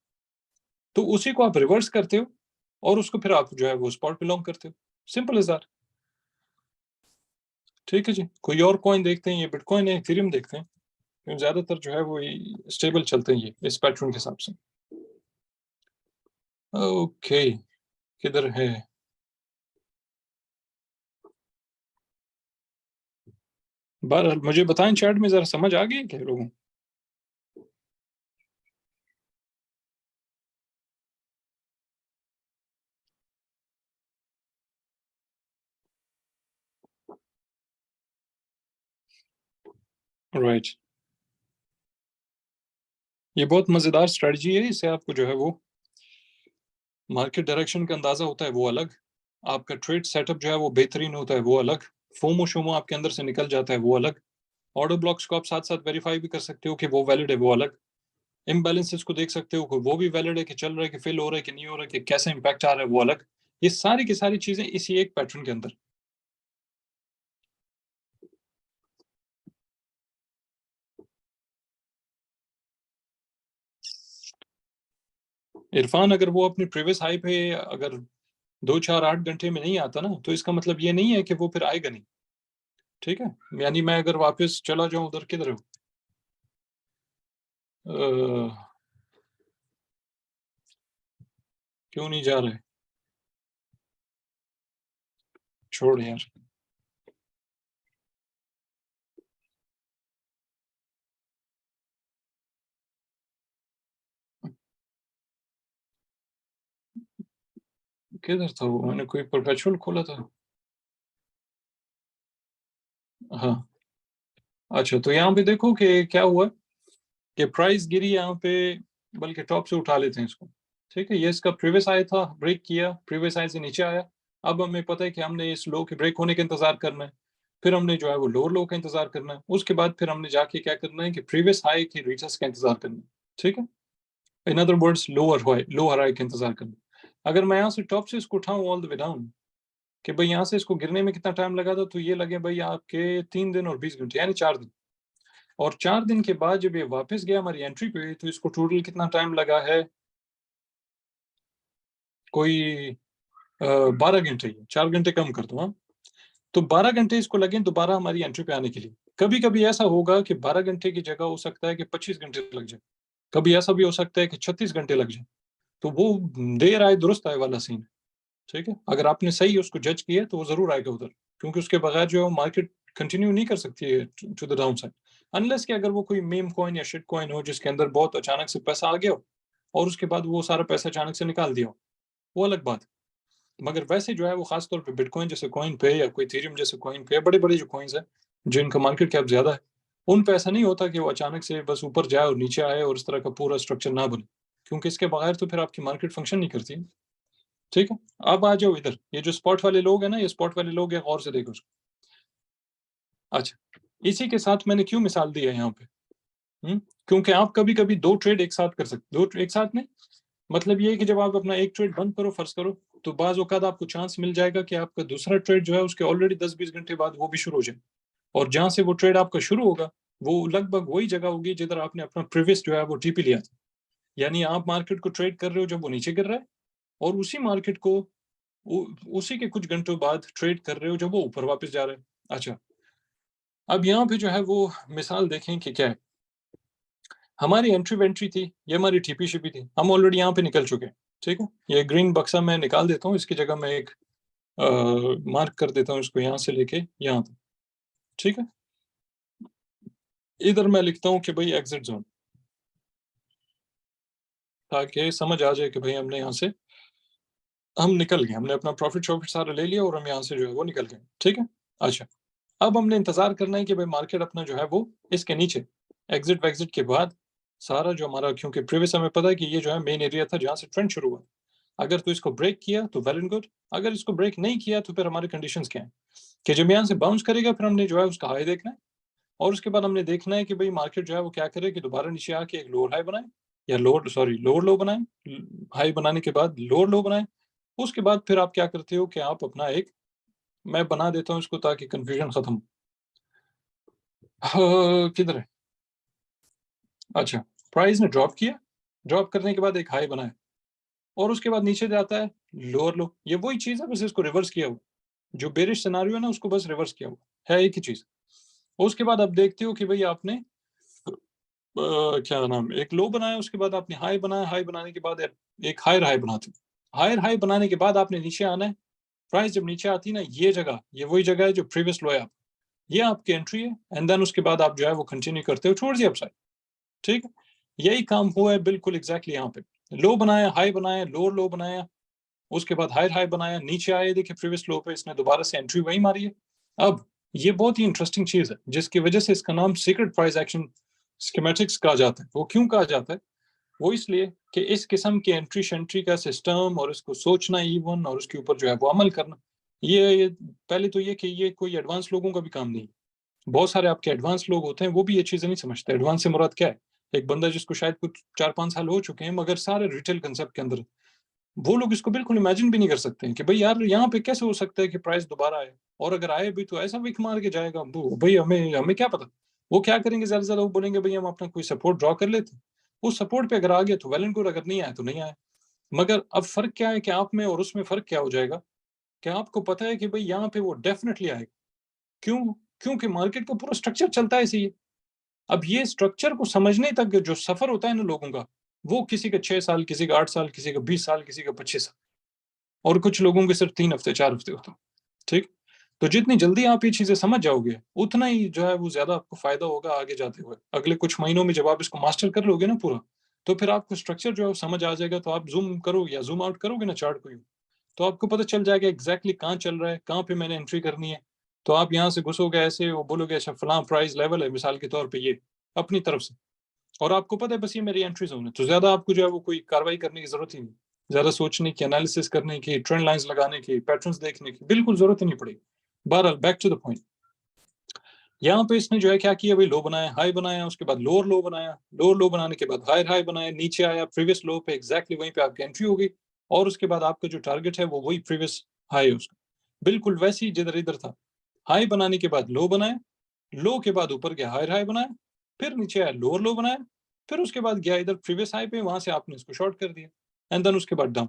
तो उसी को आप रिवर्स करते हो, और उसको फिर आप जो है वो स्पॉट बिलोंग करते हो। Simple is that. ठीक है जी, कोई और कॉइन देखते हैं, ये बिटकॉइन है, इथेरियम देखते हैं, क्योंकि ज्यादातर जो है वो स्टेबल चलते हैं ये इस पैटर्न के हिसाब से। ओके, किधर है? बहरहाल मुझे बताएं चैट में, जरा समझ आ गई क्या लोगों को? राइट, ये बहुत मजेदार स्ट्रेटजी है, इससे आपको जो है वो मार्केट डायरेक्शन का अंदाजा होता है, वो अलग। आपका ट्रेड सेटअप जो है वो बेहतरीन होता है, वो अलग। फोमो शोमो आपके अंदर से निकल जाता है, वो अलग। ऑर्डर ब्लॉक्स को आप साथ साथ वेरीफाई भी कर सकते हो कि वो वैलिड है, वो अलग। इम्बैलेंसेस को देख सकते हो कि वो भी वैलिड है, कि चल रहा है, कि फिल हो रहा है, कि नहीं हो रहा है, कि कैसा इंपैक्ट आ रहा है, वो अलग। ये सारी की सारी चीजें इसी एक पैटर्न के अंदर। इरफान, अगर वो अपनी प्रीवियस हाई पे अगर 2 4 8 घंटे में नहीं आता ना, तो इसका मतलब ये नहीं है कि वो फिर आएगा नहीं, ठीक है? यानी मैं अगर वापस चला जाऊं उधर, किधर हूँ, क्यों नहीं जा रहे, छोड़ यार। किधर था वो, मैंने कोई परपेचुअल खोला था। हाँ, अच्छा, तो यहाँ पे देखो कि क्या हुआ कि प्राइस गिरी यहाँ पे, बल्कि टॉप से उठा लेते हैं इसको, ठीक है? ये इसका प्रीवियस आया था, ब्रेक किया, प्रीवियस आय से नीचे आया। अब हमें पता है कि हमने इस लो के ब्रेक होने का इंतजार करना है, फिर हमने जो है वो लोअर लो का इंतजार करना है, उसके बाद फिर हमने जाके क्या करना है कि प्रीवियस हाई की रीचेस का इंतजार करना है, ठीक है? In other words lower high का इंतजार करना है। अगर मैं यहाँ से टॉप से इसको उठाऊं ऑल द वे डाउन, कि भाई यहाँ से इसको गिरने में कितना टाइम लगा था, तो ये लगे भाई आपके 3 दिन और 20 घंटे, यानी 4 दिन। और 4 दिन के बाद जब ये वापस गया हमारी एंट्री पे, तो इसको टोटल कितना टाइम लगा है, कोई 12 घंटे ही, 4 घंटे कम कर दो, हाँ, तो 12 घंटे इसको लगे दोबारा हमारी एंट्री पे आने के लिए। कभी कभी ऐसा होगा कि 12 घंटे की जगह हो सकता है कि 25 घंटे लग जाए, कभी ऐसा भी हो सकता है कि 36 घंटे लग जाए। तो वो देर आए दुरुस्त आए वाला सीन है, ठीक है? अगर आपने सही उसको जज किया तो वो जरूर आएगा उधर, क्योंकि उसके बगैर जो है मार्केट कंटिन्यू नहीं कर सकती है to the down side, unless कि अगर वो कोई मेम कॉइन या शिट कॉइन हो जिसके अंदर बहुत अचानक से पैसा आ गया हो और उसके बाद वो सारा पैसा अचानक से निकाल दिया हो, वो अलग बात है। मगर वैसे जो है वो खासतौर पे बिटकॉइन जैसे कॉइन पे या कोई थीरियम जैसे कॉइन पे, बड़े बड़े जो कॉइन्स है जिनका मार्केट कैप ज्यादा है, उन पे ऐसा नहीं होता कि वो अचानक से बस ऊपर जाए और नीचे आए और इस तरह का पूरा स्ट्रक्चर ना बने, क्योंकि इसके बगैर तो फिर आपकी मार्केट फंक्शन नहीं करती है, ठीक है? अब आ जाओ इधर, ये जो स्पॉट वाले लोग हैं ना, ये स्पॉट वाले लोग हैं, गौर से देखो उसको। अच्छा, इसी के साथ मैंने क्यों मिसाल दी है यहाँ पे, क्योंकि आप कभी कभी 2 ट्रेड एक साथ कर सकते, दो एक साथ नहीं, मतलब ये है कि जब आप अपना एक ट्रेड बंद करो फर्ज करो, तो बाज औकात आपको चांस मिल जाएगा कि आपका दूसरा ट्रेड जो है उसके ऑलरेडी 10-20 घंटे बाद वो भी शुरू हो जाए, और जहां से वो ट्रेड आपका शुरू होगा वो लगभग वही जगह होगी जिधर आपने अपना प्रीवियस जो है वो टीपी लिया था। यानी आप मार्केट को ट्रेड कर रहे हो जब वो नीचे गिर रहा है, और उसी मार्केट को उसी के कुछ घंटों बाद ट्रेड कर रहे हो जब वो ऊपर वापस जा रहा है। अच्छा, अब यहाँ पे जो है वो मिसाल देखें कि क्या है, हमारी एंट्री वेंट्री थी, ये हमारी टीपी शिपी थी, हम ऑलरेडी यहाँ पे निकल चुके हैं, ठीक है? ये ग्रीन बक्सा मैं निकाल देता हूँ, इसकी जगह मैं एक मार्क कर देता हूँ इसको यहाँ से लेके यहाँ तक, ठीक है? इधर मैं लिखता हूँ कि भाई एग्जिट जोन, ताकि समझ आ जाए कि भाई हमने यहाँ से हम निकल गए, हमने अपना प्रॉफिट शॉफिट सारा ले लिया और हम यहाँ से जो है वो निकल गए, ठीक है? अच्छा, अब हमने इंतजार करना है कि भाई मार्केट अपना जो है वो इसके नीचे एग्जिट वैक्सिट के बाद सारा जो हमारा, क्योंकि प्रीवियस हमें पता है कि ये जो है मेन एरिया था जहां से ट्रेंड शुरू हुआ, अगर तो इसको ब्रेक किया तो वेल एंड गुड, अगर इसको ब्रेक नहीं किया तो फिर हमारे कंडीशंस क्या है कि जब यहाँ से बाउंस करेगा फिर हमने जो है उसका हाई देखना है, और उसके बाद हमने देखना है कि भाई मार्केट जो है वो क्या करे कि दोबारा नीचे आके एक लोअर हाई बनाए, या लोअर लो बनाए, हाई बनाने के बाद लोअर लो बनाए। उसके बाद फिर आप क्या करते हो कि आप अपना एक, मैं बना देता हूँ इसको ताकि कंफ्यूजन खत्म। किधर है, अच्छा, प्राइस ने ड्रॉप किया, ड्रॉप करने के बाद एक हाई बनाया और उसके बाद नीचे जाता है लोअर लो, ये वही चीज है, बस इसको रिवर्स किया हुआ, जो बेरिश सिनारियो है ना उसको बस रिवर्स किया हुआ है, एक ही चीज। उसके बाद आप देखते हो कि भाई आपने क्या नाम, एक लो बनाया, उसके बाद आपने हाई बनाया, हाई बनाने के बाद एक हायर हाई बनाते, हायर हाई बनाने के बाद आपने नीचे आना है। प्राइस जब नीचे आती है ना, ये जगह, ये वही जगह है जो प्रीवियस लो है आप, ये आपकी एंट्री है, एंड देन उसके बाद आप जो है वो कंटिन्यू करते हो टुवर्ड्स द अपसाइड, ठीक है? यही काम हुआ है बिल्कुल एग्जैक्टली यहाँ पे, लो बनाया, हाई बनाया, लोअर लो बनाया, उसके बाद हायर हाई बनाया, नीचे आए, देखिए प्रीवियस लो पे इसने दोबारा से एंट्री वही मारी है। अब ये बहुत ही इंटरेस्टिंग चीज है जिसकी वजह से इसका नाम सीक्रेट प्राइस एक्शन स्कीमेटिक्स कहा जाता है। वो क्यों कहा जाता है, वो इसलिए कि इस किस्म की एंट्री शेंट्री का सिस्टम और इसको सोचना इवन और उसके ऊपर जो है वो अमल करना, ये पहले तो ये कि ये कोई एडवांस लोगों का भी काम नहीं। बहुत सारे आपके एडवांस लोग होते हैं वो भी ये चीजें नहीं समझते। एडवांस से मुराद क्या है, एक बंदा जिसको शायद कुछ 4-5 साल हो चुके हैं मगर सारे रिटेल कंसेप्ट के अंदर, वो लोग इसको बिल्कुल इमेजिन भी नहीं कर सकते हैं कि भाई यार यहाँ पे कैसे हो सकता है कि प्राइस दोबारा आए, और अगर आए भी तो ऐसा विक मार के जाएगा, भाई हमें हमें क्या पता। वो क्या करेंगे, ज्यादा से ज्यादा वो बोलेंगे भाई हम अपना कोई सपोर्ट ड्रॉ कर लेते, उस सपोर्ट पे अगर आ गया तो वेल एंड गुड, अगर नहीं आया तो नहीं आया। मगर अब फर्क क्या है कि आप में और उसमें फर्क क्या हो जाएगा कि आपको पता है कि भाई यहाँ पे वो डेफिनेटली आएगा। क्यों? क्योंकि मार्केट का पूरा स्ट्रक्चर चलता है ऐसे ही। अब ये स्ट्रक्चर को समझने तक जो सफर होता है ना लोगों का, वो किसी का 6 साल, किसी का 8 साल, किसी का 20 साल, किसी का 25 साल, और कुछ लोगों के सिर्फ 3 हफ्ते 4 हफ्ते होता है। ठीक? तो जितनी जल्दी आप ये चीजें समझ जाओगे, उतना ही जो है वो ज्यादा आपको फायदा होगा आगे जाते हुए। अगले कुछ महीनों में जब आप इसको मास्टर कर लोगे ना पूरा, तो फिर आपको स्ट्रक्चर जो है वो समझ आ जाएगा। तो आप ज़ूम करोगे या ज़ूम आउट करोगे ना चार्ट को, तो आपको पता चल जाएगा एग्जैक्टली कहाँ चल रहा है, कहाँ पे मैंने एंट्री करनी है। तो आप यहाँ से घुसोगे ऐसे, वो बोलोगे अच्छा फलां प्राइस लेवल है मिसाल के तौर पे ये, अपनी तरफ से, और आपको पता है बस ये मेरी एंट्री जोन है। तो ज्यादा आपको जो है वो कोई कार्रवाई करने की जरूरत ही नहीं, ज्यादा सोचने की, एनालिसिस करने की, ट्रेंड लाइंस लगाने की, पैटर्न्स देखने की बिल्कुल जरूरत ही नहीं पड़ेगी। बहरहाल बैक टू द पॉइंट, यहाँ पे इसने जो है क्या किया भाई, लो बनाया, हाई बनाया, उसके बाद लोअर लो बनाया, लोअर लो बनाने के बाद हायर हाई बनाया, नीचे आया प्रीवियस लो पे, एग्जैक्टली वहीं पे आपकी एंट्री होगी, और उसके बाद आपका जो टारगेट है वो वही प्रीवियस हाई है उसका, बिल्कुल वैसे ही जिधर इधर था। हाई बनाने के बाद लो बनाया, लो के बाद ऊपर गया हायर हाई बनाया, फिर नीचे आया लोअर लो बनाया, फिर उसके बाद गया इधर प्रीवियस हाई पे, वहां से आपने इसको शॉर्ट कर दिया, एंड देन उसके बाद डाउन।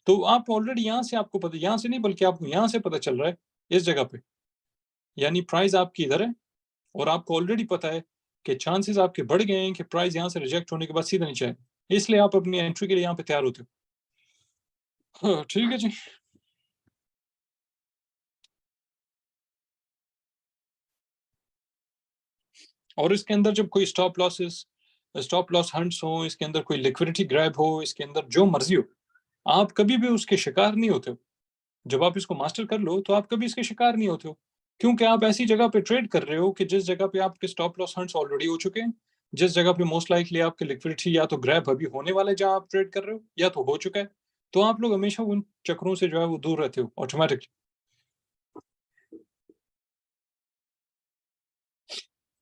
तो आप ऑलरेडी यहाँ से आपको पता, यहाँ से नहीं बल्कि आपको यहाँ से पता चल रहा है इस जगह पे, यानी प्राइस आपकी इधर है, और आपको ऑलरेडी पता है कि चांसेस आपके बढ़ गए हैं कि प्राइस यहाँ से रिजेक्ट होने के बाद सीधा नीचे आए, इसलिए आप अपनी एंट्री के लिए यहाँ पे तैयार होते हो। हाँ, ठीक है जी। और इसके अंदर जब कोई स्टॉप लॉस हंट्स हो, इसके अंदर कोई लिक्विडिटी ग्रैब हो, इसके अंदर जो मर्जी हो, आप कभी भी उसके शिकार नहीं होते हो। जब आप इसको मास्टर कर लो तो आप कभी इसके शिकार नहीं होते हो, क्योंकि आप ऐसी जगह पे ट्रेड कर रहे हो कि जिस जगह पे आपके स्टॉप लॉस हंट्स ऑलरेडी हो चुके हैं, जिस जगह पे मोस्ट लाइकली आपके लिक्विडिटी या तो ग्रैब अभी होने वाले जहां आप ट्रेड कर रहे हो, या तो हो चुका है। तो आप लोग हमेशा उन चक्रों से जो है वो दूर रहते हो ऑटोमेटिकली।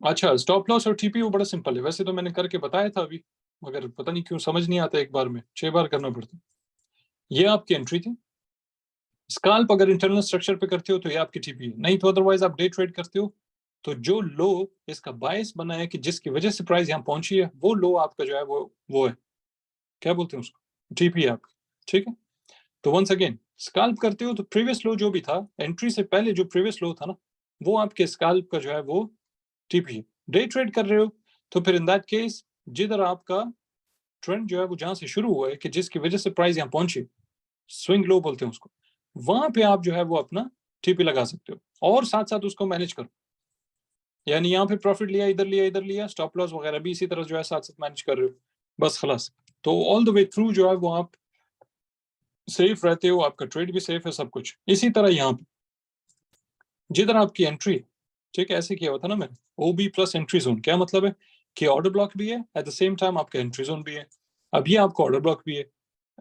अच्छा, स्टॉप लॉस और टीपी वो बड़ा सिंपल है, वैसे तो मैंने करके बताया था अभी, मगर पता नहीं क्यों समझ नहीं आता, एक बार में 6 बार करना पड़ता है। ये आपकी एंट्री थी। स्काल्प अगर इंटरनल स्ट्रक्चर पे करते हो तो ये आपकी टीपी है, नहीं तो अदरवाइज आप डे ट्रेड करते हो तो जो लो इसका बायस बना है कि जिसकी वजह से प्राइस यहाँ पहुंची है, वो लो आपका जो है वो है, क्या बोलते हैं उसको, टीपी है आपकी। ठीक है? तो वंस अगेन स्काल्प करते हो तो प्रीवियस लो जो भी था, एंट्री से पहले जो प्रीवियस लो था ना, वो आपके स्काल्प का जो है वो टीपी है। डे ट्रेड कर रहे हो तो फिर इन दैट केस जिधर आपका ट्रेंड जो है वो जहां से शुरू हुआ है कि जिसकी वजह से प्राइस यहाँ पहुंची, स्विंग लो बोलते हैं उसको, वहां पे आप जो है वो अपना टीपी लगा सकते हो और साथ साथ उसको मैनेज करो। यानी यहाँ पे प्रॉफिट लिया, इधर लिया, इधर लिया, स्टॉप लॉस वगैरह भी इसी तरह जो है साथ साथ मैनेज कर रहे हो, बस खलास। तो ऑल द वे थ्रू जो है वो आप सेफ रहते हो, आपका ट्रेड भी सेफ है, सब कुछ इसी तरह यहाँ पे जिधर आपकी एंट्री, ठीक है, ऐसे किया हुआ था ना मैंने, O B plus entry zone, क्या मतलब है कि ऑर्डर ब्लॉक भी है एट द सेम टाइम आपका एंट्री जोन भी है। अब ये आपका ऑर्डर ब्लॉक भी है,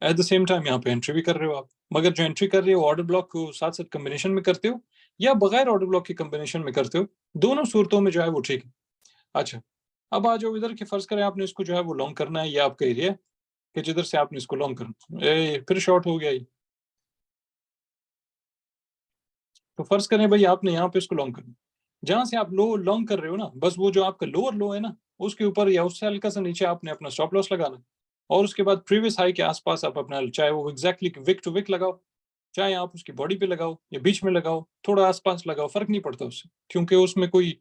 एट द सेम टाइम यहाँ पे एंट्री भी कर रहे हो आप, मगर जो एंट्री कर रहे हो ऑर्डर ब्लॉक को साथ साथ कम्बिनेशन में करते हो या बगैर ऑर्डर ब्लॉक के कम्बिनेशन में करते हो, दोनों सूरतों में जो है वो ठीक है। अच्छा, अब आ जाओ इधर कि फर्ज करें आपने इसको जो है वो लॉन्ग करना है, ये आपका एरिया कि जिधर से आपने इसको लॉन्ग करना, फिर शॉर्ट हो गया ये। तो फर्ज करें भाई आपने यहाँ पे इसको लॉन्ग करना, जहां से आप लो लॉन्ग कर रहे हो ना, बस वो जो आपका लोअर लो है ना, उसके ऊपर या उससे हल्का सा नीचे आपने अपना स्टॉप लॉस लगाना है, और उसके बाद प्रीवियस हाई के आसपास आप अपना, चाहे वो एग्जैक्टली विक टू विक लगाओ, चाहे आप उसकी बॉडी पे लगाओ या बीच में लगाओ, थोड़ा आसपास लगाओ, फर्क नहीं पड़ता उससे, क्योंकि उसमें कोई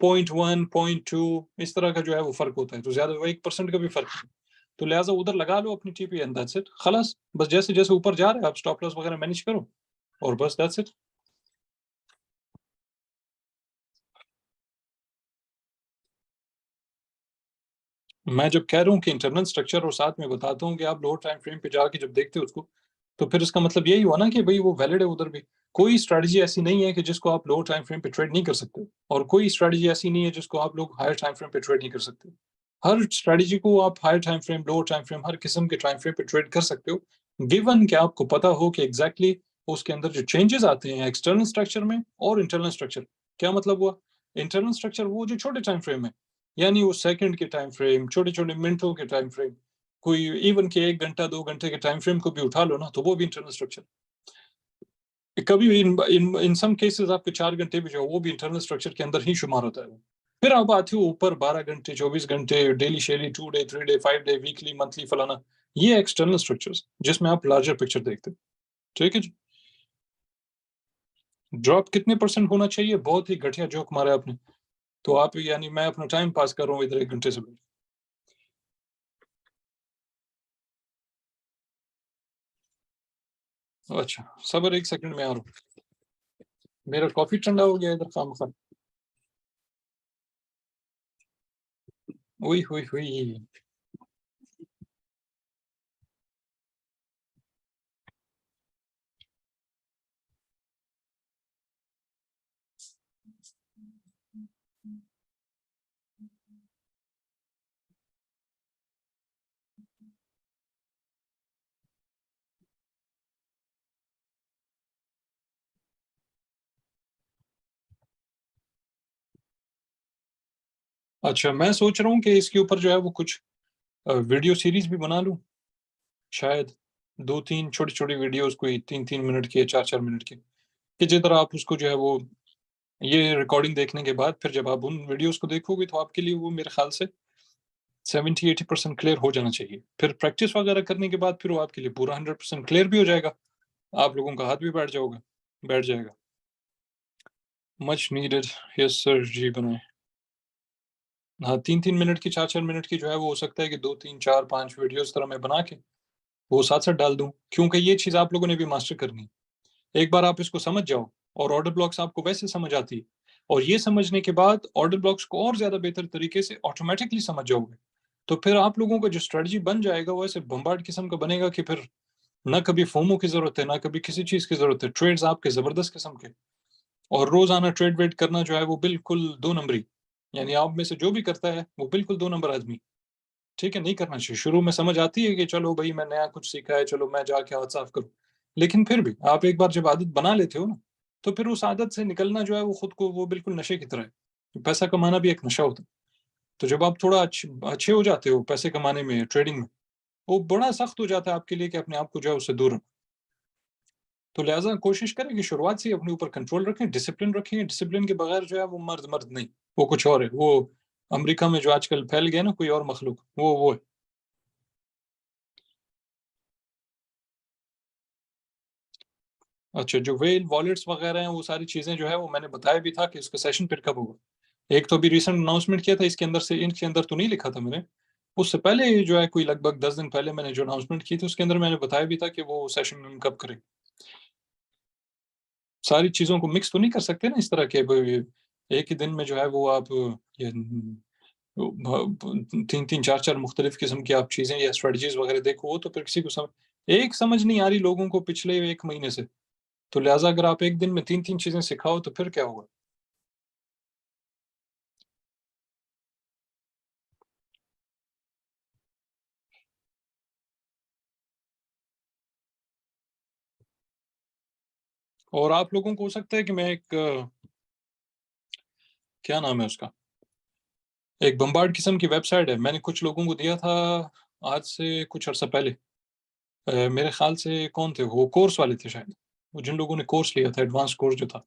0.1 0.2 इस तरह का जो है वो फर्क होता है, तो ज्यादा 1% का भी फर्क नहीं। तो लिहाजा उधर लगा लो अपनी टीपी एंड दैट्स इट, खलास। बस जैसे जैसे ऊपर जा रहे हैं आप स्टॉप लॉस वगैरह मैनेज करो, और बस दैट्स इट। मैं जब कह रहा हूँ कि इंटरनल स्ट्रक्चर और साथ में बताता हूँ कि आप लोअर टाइम फ्रेम पे जाके जब देखते हो उसको, तो फिर इसका मतलब यही हुआ ना कि भाई वो वैलिड है उधर भी। कोई स्ट्रेटजी ऐसी नहीं है कि जिसको आप लोअर टाइम फ्रेम पे ट्रेड नहीं कर सकते, और कोई स्ट्रेटजी ऐसी नहीं है जिसको आप लोग हायर टाइम फ्रेम पे ट्रेड नहीं कर सकते। हर स्ट्रेटजी को आप higher time frame, lower time frame, हर किस्म के टाइम फ्रेम पे ट्रेड कर सकते हो, गिवन कि आपको पता हो कि एग्जैक्टली उसके अंदर जो चेंजेस आते हैं एक्सटर्नल स्ट्रक्चर में और इंटरनल स्ट्रक्चर। क्या मतलब हुआ? इंटरनल स्ट्रक्चर वो जो छोटे टाइम फ्रेम है, यानी वो सेकंड के टाइम फ्रेम, छोटे छोटे मिनटों के टाइम फ्रेम, कोई इवन के 1 घंटा 2 घंटे के टाइम फ्रेम को भी उठा लो ना, तो वो भी इंटरनल स्ट्रक्चर। कभी भी इन सम केसेस आपके 4 घंटे भी जो वो भी इंटरनल स्ट्रक्चर के अंदर ही शुमार होता है वो। फिर आप आते हो ऊपर 12 घंटे, 24 घंटे, डेली शेली, 2 day, 3 day, 5 day, weekly, monthly, फलाना, ये एक्सटर्नल स्ट्रक्चर्स जिसमें आप लार्जर पिक्चर देखते हैं। ठीक है जी। ड्रॉप कितने परसेंट होना चाहिए? बहुत ही घटिया जोक मारा आपने। तो आप यानी मैं अपना टाइम पास कर रहा हूँ इधर 1 घंटे से। अच्छा, सबर 1 सेकंड में आ रहा हूँ। मेरा कॉफी ठंडा हो गया इधर खामखा। ओई होई होई। अच्छा, मैं सोच रहा हूँ कि इसके ऊपर जो है वो कुछ वीडियो सीरीज भी बना लूँ। शायद 2-3 छोटी-छोटी वीडियोज़ कोई 3-3 मिनट की या 4-4 मिनट की, कि जिधर आप उसको जो है वो ये रिकॉर्डिंग देखने के बाद फिर जब आप उन वीडियोज़ को देखोगे तो आपके लिए वो मेरे ख़्याल से 70-80% क्लियर हो जाना चाहिए। फिर प्रैक्टिस वगैरह करने के बाद फिर वो आपके लिए पूरा 100% क्लियर भी हो जाएगा। आप लोगों का हाथ भी बैठ जाएगा। Much needed. यस सर, जी बनाएँ। हाँ, 3-3 मिनट की, 4-4 मिनट की जो है वो हो सकता है कि 2, 3, 4, 5 वीडियो इस तरह मैं बना के वो साथ-साथ डाल दूँ, क्योंकि ये चीज़ आप लोगों ने भी मास्टर करनी है। एक बार आप इसको समझ जाओ और ऑर्डर ब्लॉक्स आपको वैसे समझ आती है और ये समझने के बाद ऑर्डर ब्लॉक्स को और ज़्यादा बेहतर तरीके से ऑटोमैटिकली समझ जाओगे, तो फिर आप लोगों का जो स्ट्रैटेजी बन जाएगा वो ऐसे बम्बार्ड किस्म का बनेगा कि फिर ना कभी फोमो की ज़रूरत है, ना कभी किसी चीज़ की ज़रूरत है। ट्रेड्स आपके ज़बरदस्त किस्म के और रोज़ाना ट्रेड वेड करना जो है वो बिल्कुल 2 नंबरी। यानी आप में से जो भी करता है वो बिल्कुल 2 नंबर आदमी। ठीक है, नहीं करना चाहिए। शुरू में समझ आती है कि चलो भई मैं नया कुछ सीखा है, चलो मैं जाके हाथ साफ करूँ। लेकिन फिर भी आप एक बार जब आदत बना लेते हो ना, तो फिर उस आदत से निकलना जो है वो खुद को वो बिल्कुल नशे की तरह है। पैसा कमाना भी एक नशा होता है। तो जब आप थोड़ा अच्छे हो जाते हो पैसे कमाने में, ट्रेडिंग में, वो बड़ा सख्त हो जाता है आपके लिए कि अपने आप को जो है उससे दूर रखो। तो लिहाज़ा कोशिश करें कि शुरुआत से ही अपने ऊपर कंट्रोल रखें, डिसिप्लिन रखें। डिसिप्लिन के बगैर जो है वो मर्द नहीं, वो कुछ और है। वो अमेरिका में जो आजकल फैल गया ना कोई और मखलूक, वो है। अच्छा, जो व्हेल वॉलेट्स वगैरह हैं, वो सारी चीज़ें जो है वो मैंने बताया भी था कि इसका सेशन फिर कब होगा। एक तो अभी रिसेंट अनाउंसमेंट किया था इनके अंदर तो नहीं लिखा था मैंने। उससे पहले जो है कोई लगभग 10 दिन पहले मैंने जो अनाउंसमेंट की थी उसके अंदर मैंने बताया भी था कि वो सेशन हम कब करें। सारी चीज़ों को मिक्स तो नहीं कर सकते ना इस तरह के ब एक ही दिन में जो है वो आप ये भ 3-3 4-4 मुख्तलिफ किस्म की आप चीज़ें या स्ट्रेटजीज़ वगैरह देखो, वो तो फिर किसी को एक समझ नहीं आ रही लोगों को पिछले 1 महीने से। तो लिहाज़ा अगर आप एक दिन में 3-3 चीज़ें सिखाओ तो फिर क्या होगा? और आप लोगों को हो सकता है कि मैं एक क्या नाम है उसका? एक बम्बार्ड किस्म की वेबसाइट है, मैंने कुछ लोगों को दिया था आज से कुछ अरसा पहले। मेरे ख़्याल से कौन थे वो कोर्स वाले थे शायद। वो जिन लोगों ने कोर्स लिया था, एडवांस कोर्स जो था,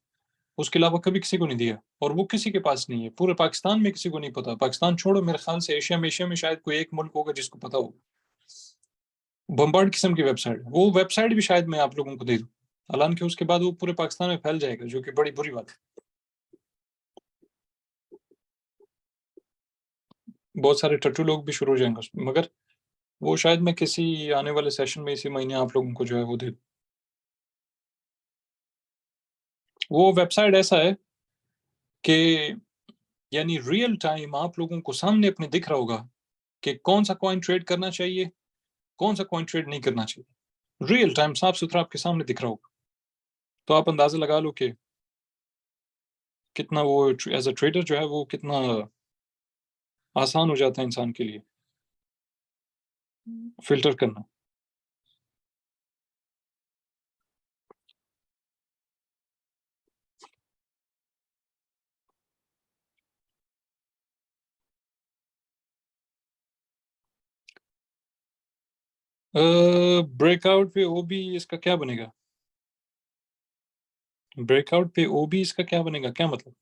उसके अलावा कभी किसी को नहीं दिया और वो किसी के पास नहीं है। पूरे पाकिस्तान में किसी को नहीं पता। पाकिस्तान छोड़ो मेरे ख़्याल से एशिया में शायद कोई एक मुल्क होगा जिसको पता हो। बम्बार्ड किस्म की वेबसाइट है। वो वेबसाइट भी शायद मैं आप लोगों को दे दूँ। हालाँकि उसके बाद वो पूरे पाकिस्तान में फैल जाएगा, जो कि बड़ी बुरी बात है। बहुत सारे टट्टू लोग भी शुरू हो जाएँगे उसमें, मगर वो शायद मैं किसी आने वाले सेशन में इसी महीने आप लोगों को जो है वो दे दूँ। वो वेबसाइट ऐसा है कि यानी रियल टाइम आप लोगों को सामने अपने दिख रहा होगा कि कौन-सा कॉइन ट्रेड करना चाहिए, कौन-सा कॉइन ट्रेड नहीं करना चाहिए। रियल टाइम साफ-सुथरा आपके सामने दिख रहा होगा। तो आप अंदाज़ा लगा लो कि कितना वो एज़ अ ट्रेडर जो है वो कितना आसान हो जाता है इंसान के लिए फ़िल्टर करना। ब्रेकआउट पे ओबी इसका क्या बनेगा? ब्रेकआउट पे ओबी इसका क्या बनेगा? क्या मतलब?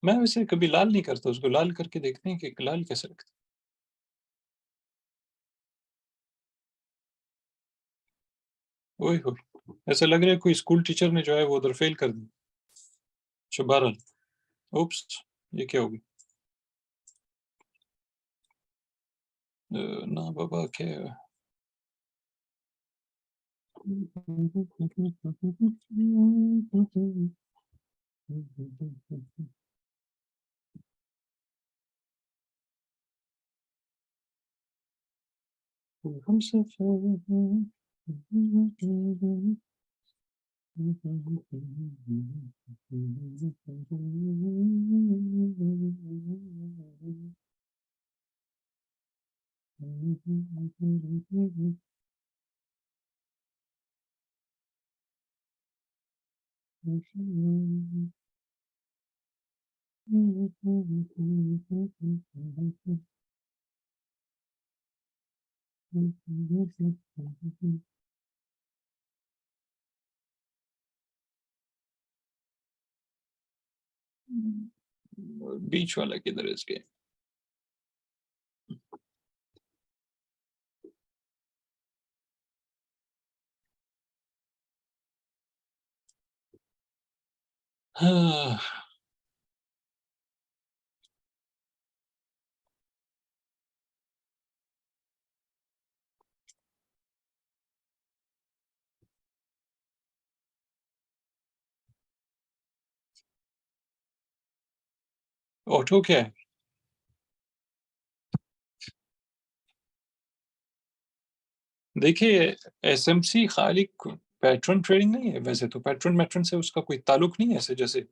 मैं वैसे कभी लाल नहीं करता उसको, लाल करके देखते हैं कि लाल कैसे लगता है। ओए हो, ऐसा लग रहा है कोई स्कूल टीचर ने जो है वो उधर फेल कर दी। अच्छा, बहरहाल, उप्स, ये क्या हो गया? ना बाबा, क्या है? बीच वाला किधर है इसके? हाँ, ऑटो क्या है? देखिए, एसएमसी खाली पैटर्न ट्रेडिंग नहीं है। वैसे तो पैटर्न मैट्रन से उसका कोई ताल्लुक नहीं है, ऐसे जैसे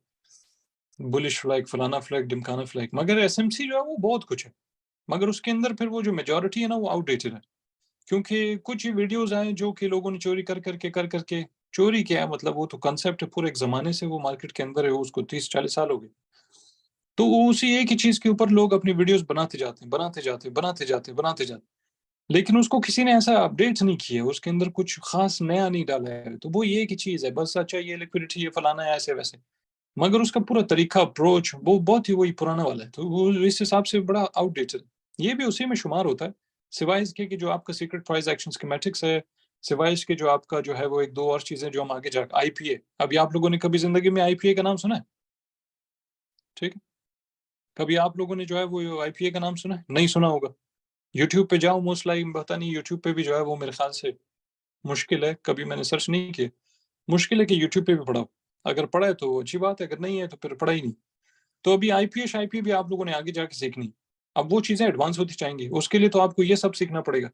बुलिश फ्लैग, फलाना फ्लैग, ढिमकाना फ्लैग। मगर एसएमसी जो है वो बहुत कुछ है। मगर उसके अंदर फिर वो जो मेजॉरिटी है ना, वो आउटडेटेड है। क्योंकि कुछ ही वीडियोस आए जो कि लोगों ने चोरी कर करके चोरी किया है, मतलब वो तो कंसेप्ट है, पूरे एक ज़माने से वो मार्केट के अंदर है, उसको 30-40 साल हो गए। तो उसी एक ही चीज़ के ऊपर लोग अपनी वीडियोस बनाते जाते हैं, बनाते जाते हैं, बनाते जाते हैं, बनाते जाते हैं। लेकिन उसको किसी ने ऐसा अपडेट नहीं किया, उसके अंदर कुछ ख़ास नया नहीं डाला है। तो वो ये एक ही चीज़ है, बस अच्छा ये लिक्विडिटी, ये फलाना है, ऐसे-वैसे। मगर उसका पूरा तरीका, अप्रोच वो बहुत ही वही पुराना वाला है। तो वो इस हिसाब से बड़ा आउटडेटेड है। ये भी उसी में शुमार होता है। सिवाय इसके कि जो आपका सीक्रेट प्राइस एक्शन स्कीमेटिक्स है, सिवाय इसके जो आपका जो है वो 1-2 और चीज़ें जो हम आगे जा आईपीए। अभी आप लोगों ने कभी ज़िंदगी में आईपीए का नाम सुना है? ठीक है? कभी आप लोगों ने जो है वो आईपीए का नाम सुना है? नहीं सुना होगा। यूट्यूब पे जाओ, मोस्ट लाइक पता नहीं, यूट्यूब पे भी जो है वो मेरे ख़्याल से मुश्किल है, कभी मैंने सर्च नहीं किया। मुश्किल है कि यूट्यूब पे भी पढ़ा हो। अगर पढ़ा है तो अच्छी बात है, अगर नहीं है तो फिर पढ़ा ही नहीं। तो अभी आईपीए-शाईपीए भी आप लोगों ने आगे जाके सीखनी। अब वो चीज़ें एडवांस होती जाएँगी, उसके लिए तो आपको ये सब सीखना पड़ेगा।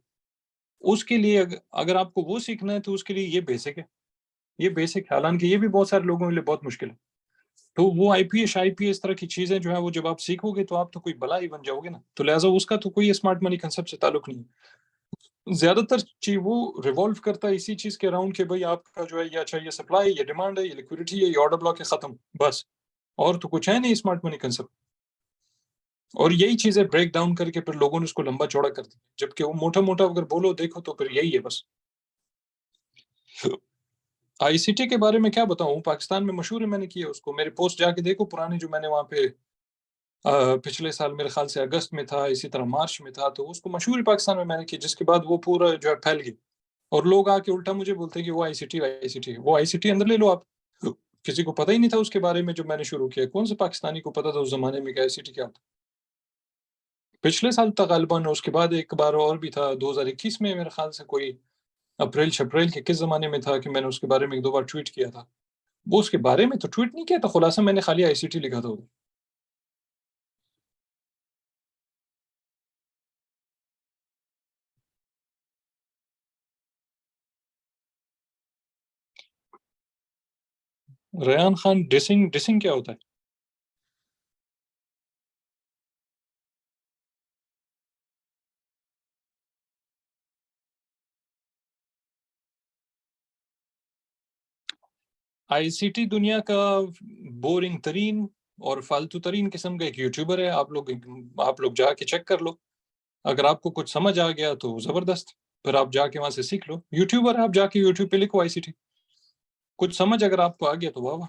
उसके लिए अगर आपको वो सीखना है तो उसके लिए ये बेसिक है। ये बेसिक है, हालाँकि ये भी बहुत सारे लोगों के लिए बहुत मुश्किल है। तो वो आईपीए-शाईपीए इस तरह की चीज़ें जो हैं वो जब आप सीखोगे तो आप तो कोई बड़ा ही बन जाओगे ना। तो लिहाज़ा उसका तो कोई स्मार्ट मनी कांसेप्ट से ताल्लुक नहीं है। ज़्यादातर वो रिवॉल्व करता है इसी चीज़ के अराउंड कि भई आपका जो है ये अच्छा, ये सप्लाई, ये डिमांड है, ये लिक्विडिटी है, ये ऑर्डर ब्लॉक है, खत्म, बस। और तो कुछ है नहीं स्मार्ट मनी कांसेप्ट। और यही चीज़ें ब्रेक डाउन करके फिर लोगों ने उसको लंबा-चौड़ा कर दिया। जबकि वो मोटा-मोटा अगर बोलो देखो तो फिर यही है बस। आईसीटी के बारे में क्या बताऊँ, पाकिस्तान में मशहूर है, मैंने किया उसको। मेरे पोस्ट जाके देखो पुराने जो मैंने वहाँ पे पिछले साल मेरे ख़्याल से अगस्त में था, इसी तरह मार्च में था, तो उसको मशहूर ही पाकिस्तान में मैंने की, जिसके बाद वो पूरा जो है फैल गई। और लोग आके उल्टा मुझे बोलते हैं कि वो आईसीटी आईसीटी है। वो आईसीटी अंदर ले लो आप। किसी को पता ही नहीं था उसके बारे में जब मैंने शुरू किया। कौन से पाकिस्तानी को पता था उस ज़माने में कि आईसीटी क्या होता है? पिछले साल था ग़ालिबन, उसके बाद एक बार और भी था 2021 में, मेरे ख़्याल से कोई अप्रैल-शप्रैल के किस ज़माने में था कि मैंने उसके बारे में 1-2 बार ट्वीट किया था। वो उसके बारे में तो ट्वीट नहीं किया था, खुलासा मैंने खाली आईसीटी लिखा था। रेहान खान, डिसिंग डिसिंग क्या होता है? आईसीटी दुनिया का बोरिंग तरीन और फालतू तरीन किस्म का एक यूट्यूबर है। आप लोग जाके चेक कर लो। अगर आपको कुछ समझ आ गया तो जबरदस्त, फिर आप जाके वहां से सीख लो। यूट्यूबर है, आप जाके यूट्यूब पे लिखो आईसीटी, कुछ समझ अगर आपको आ गया तो वाह वाह।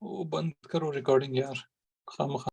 वो बंद करो रिकॉर्डिंग यार, खामखा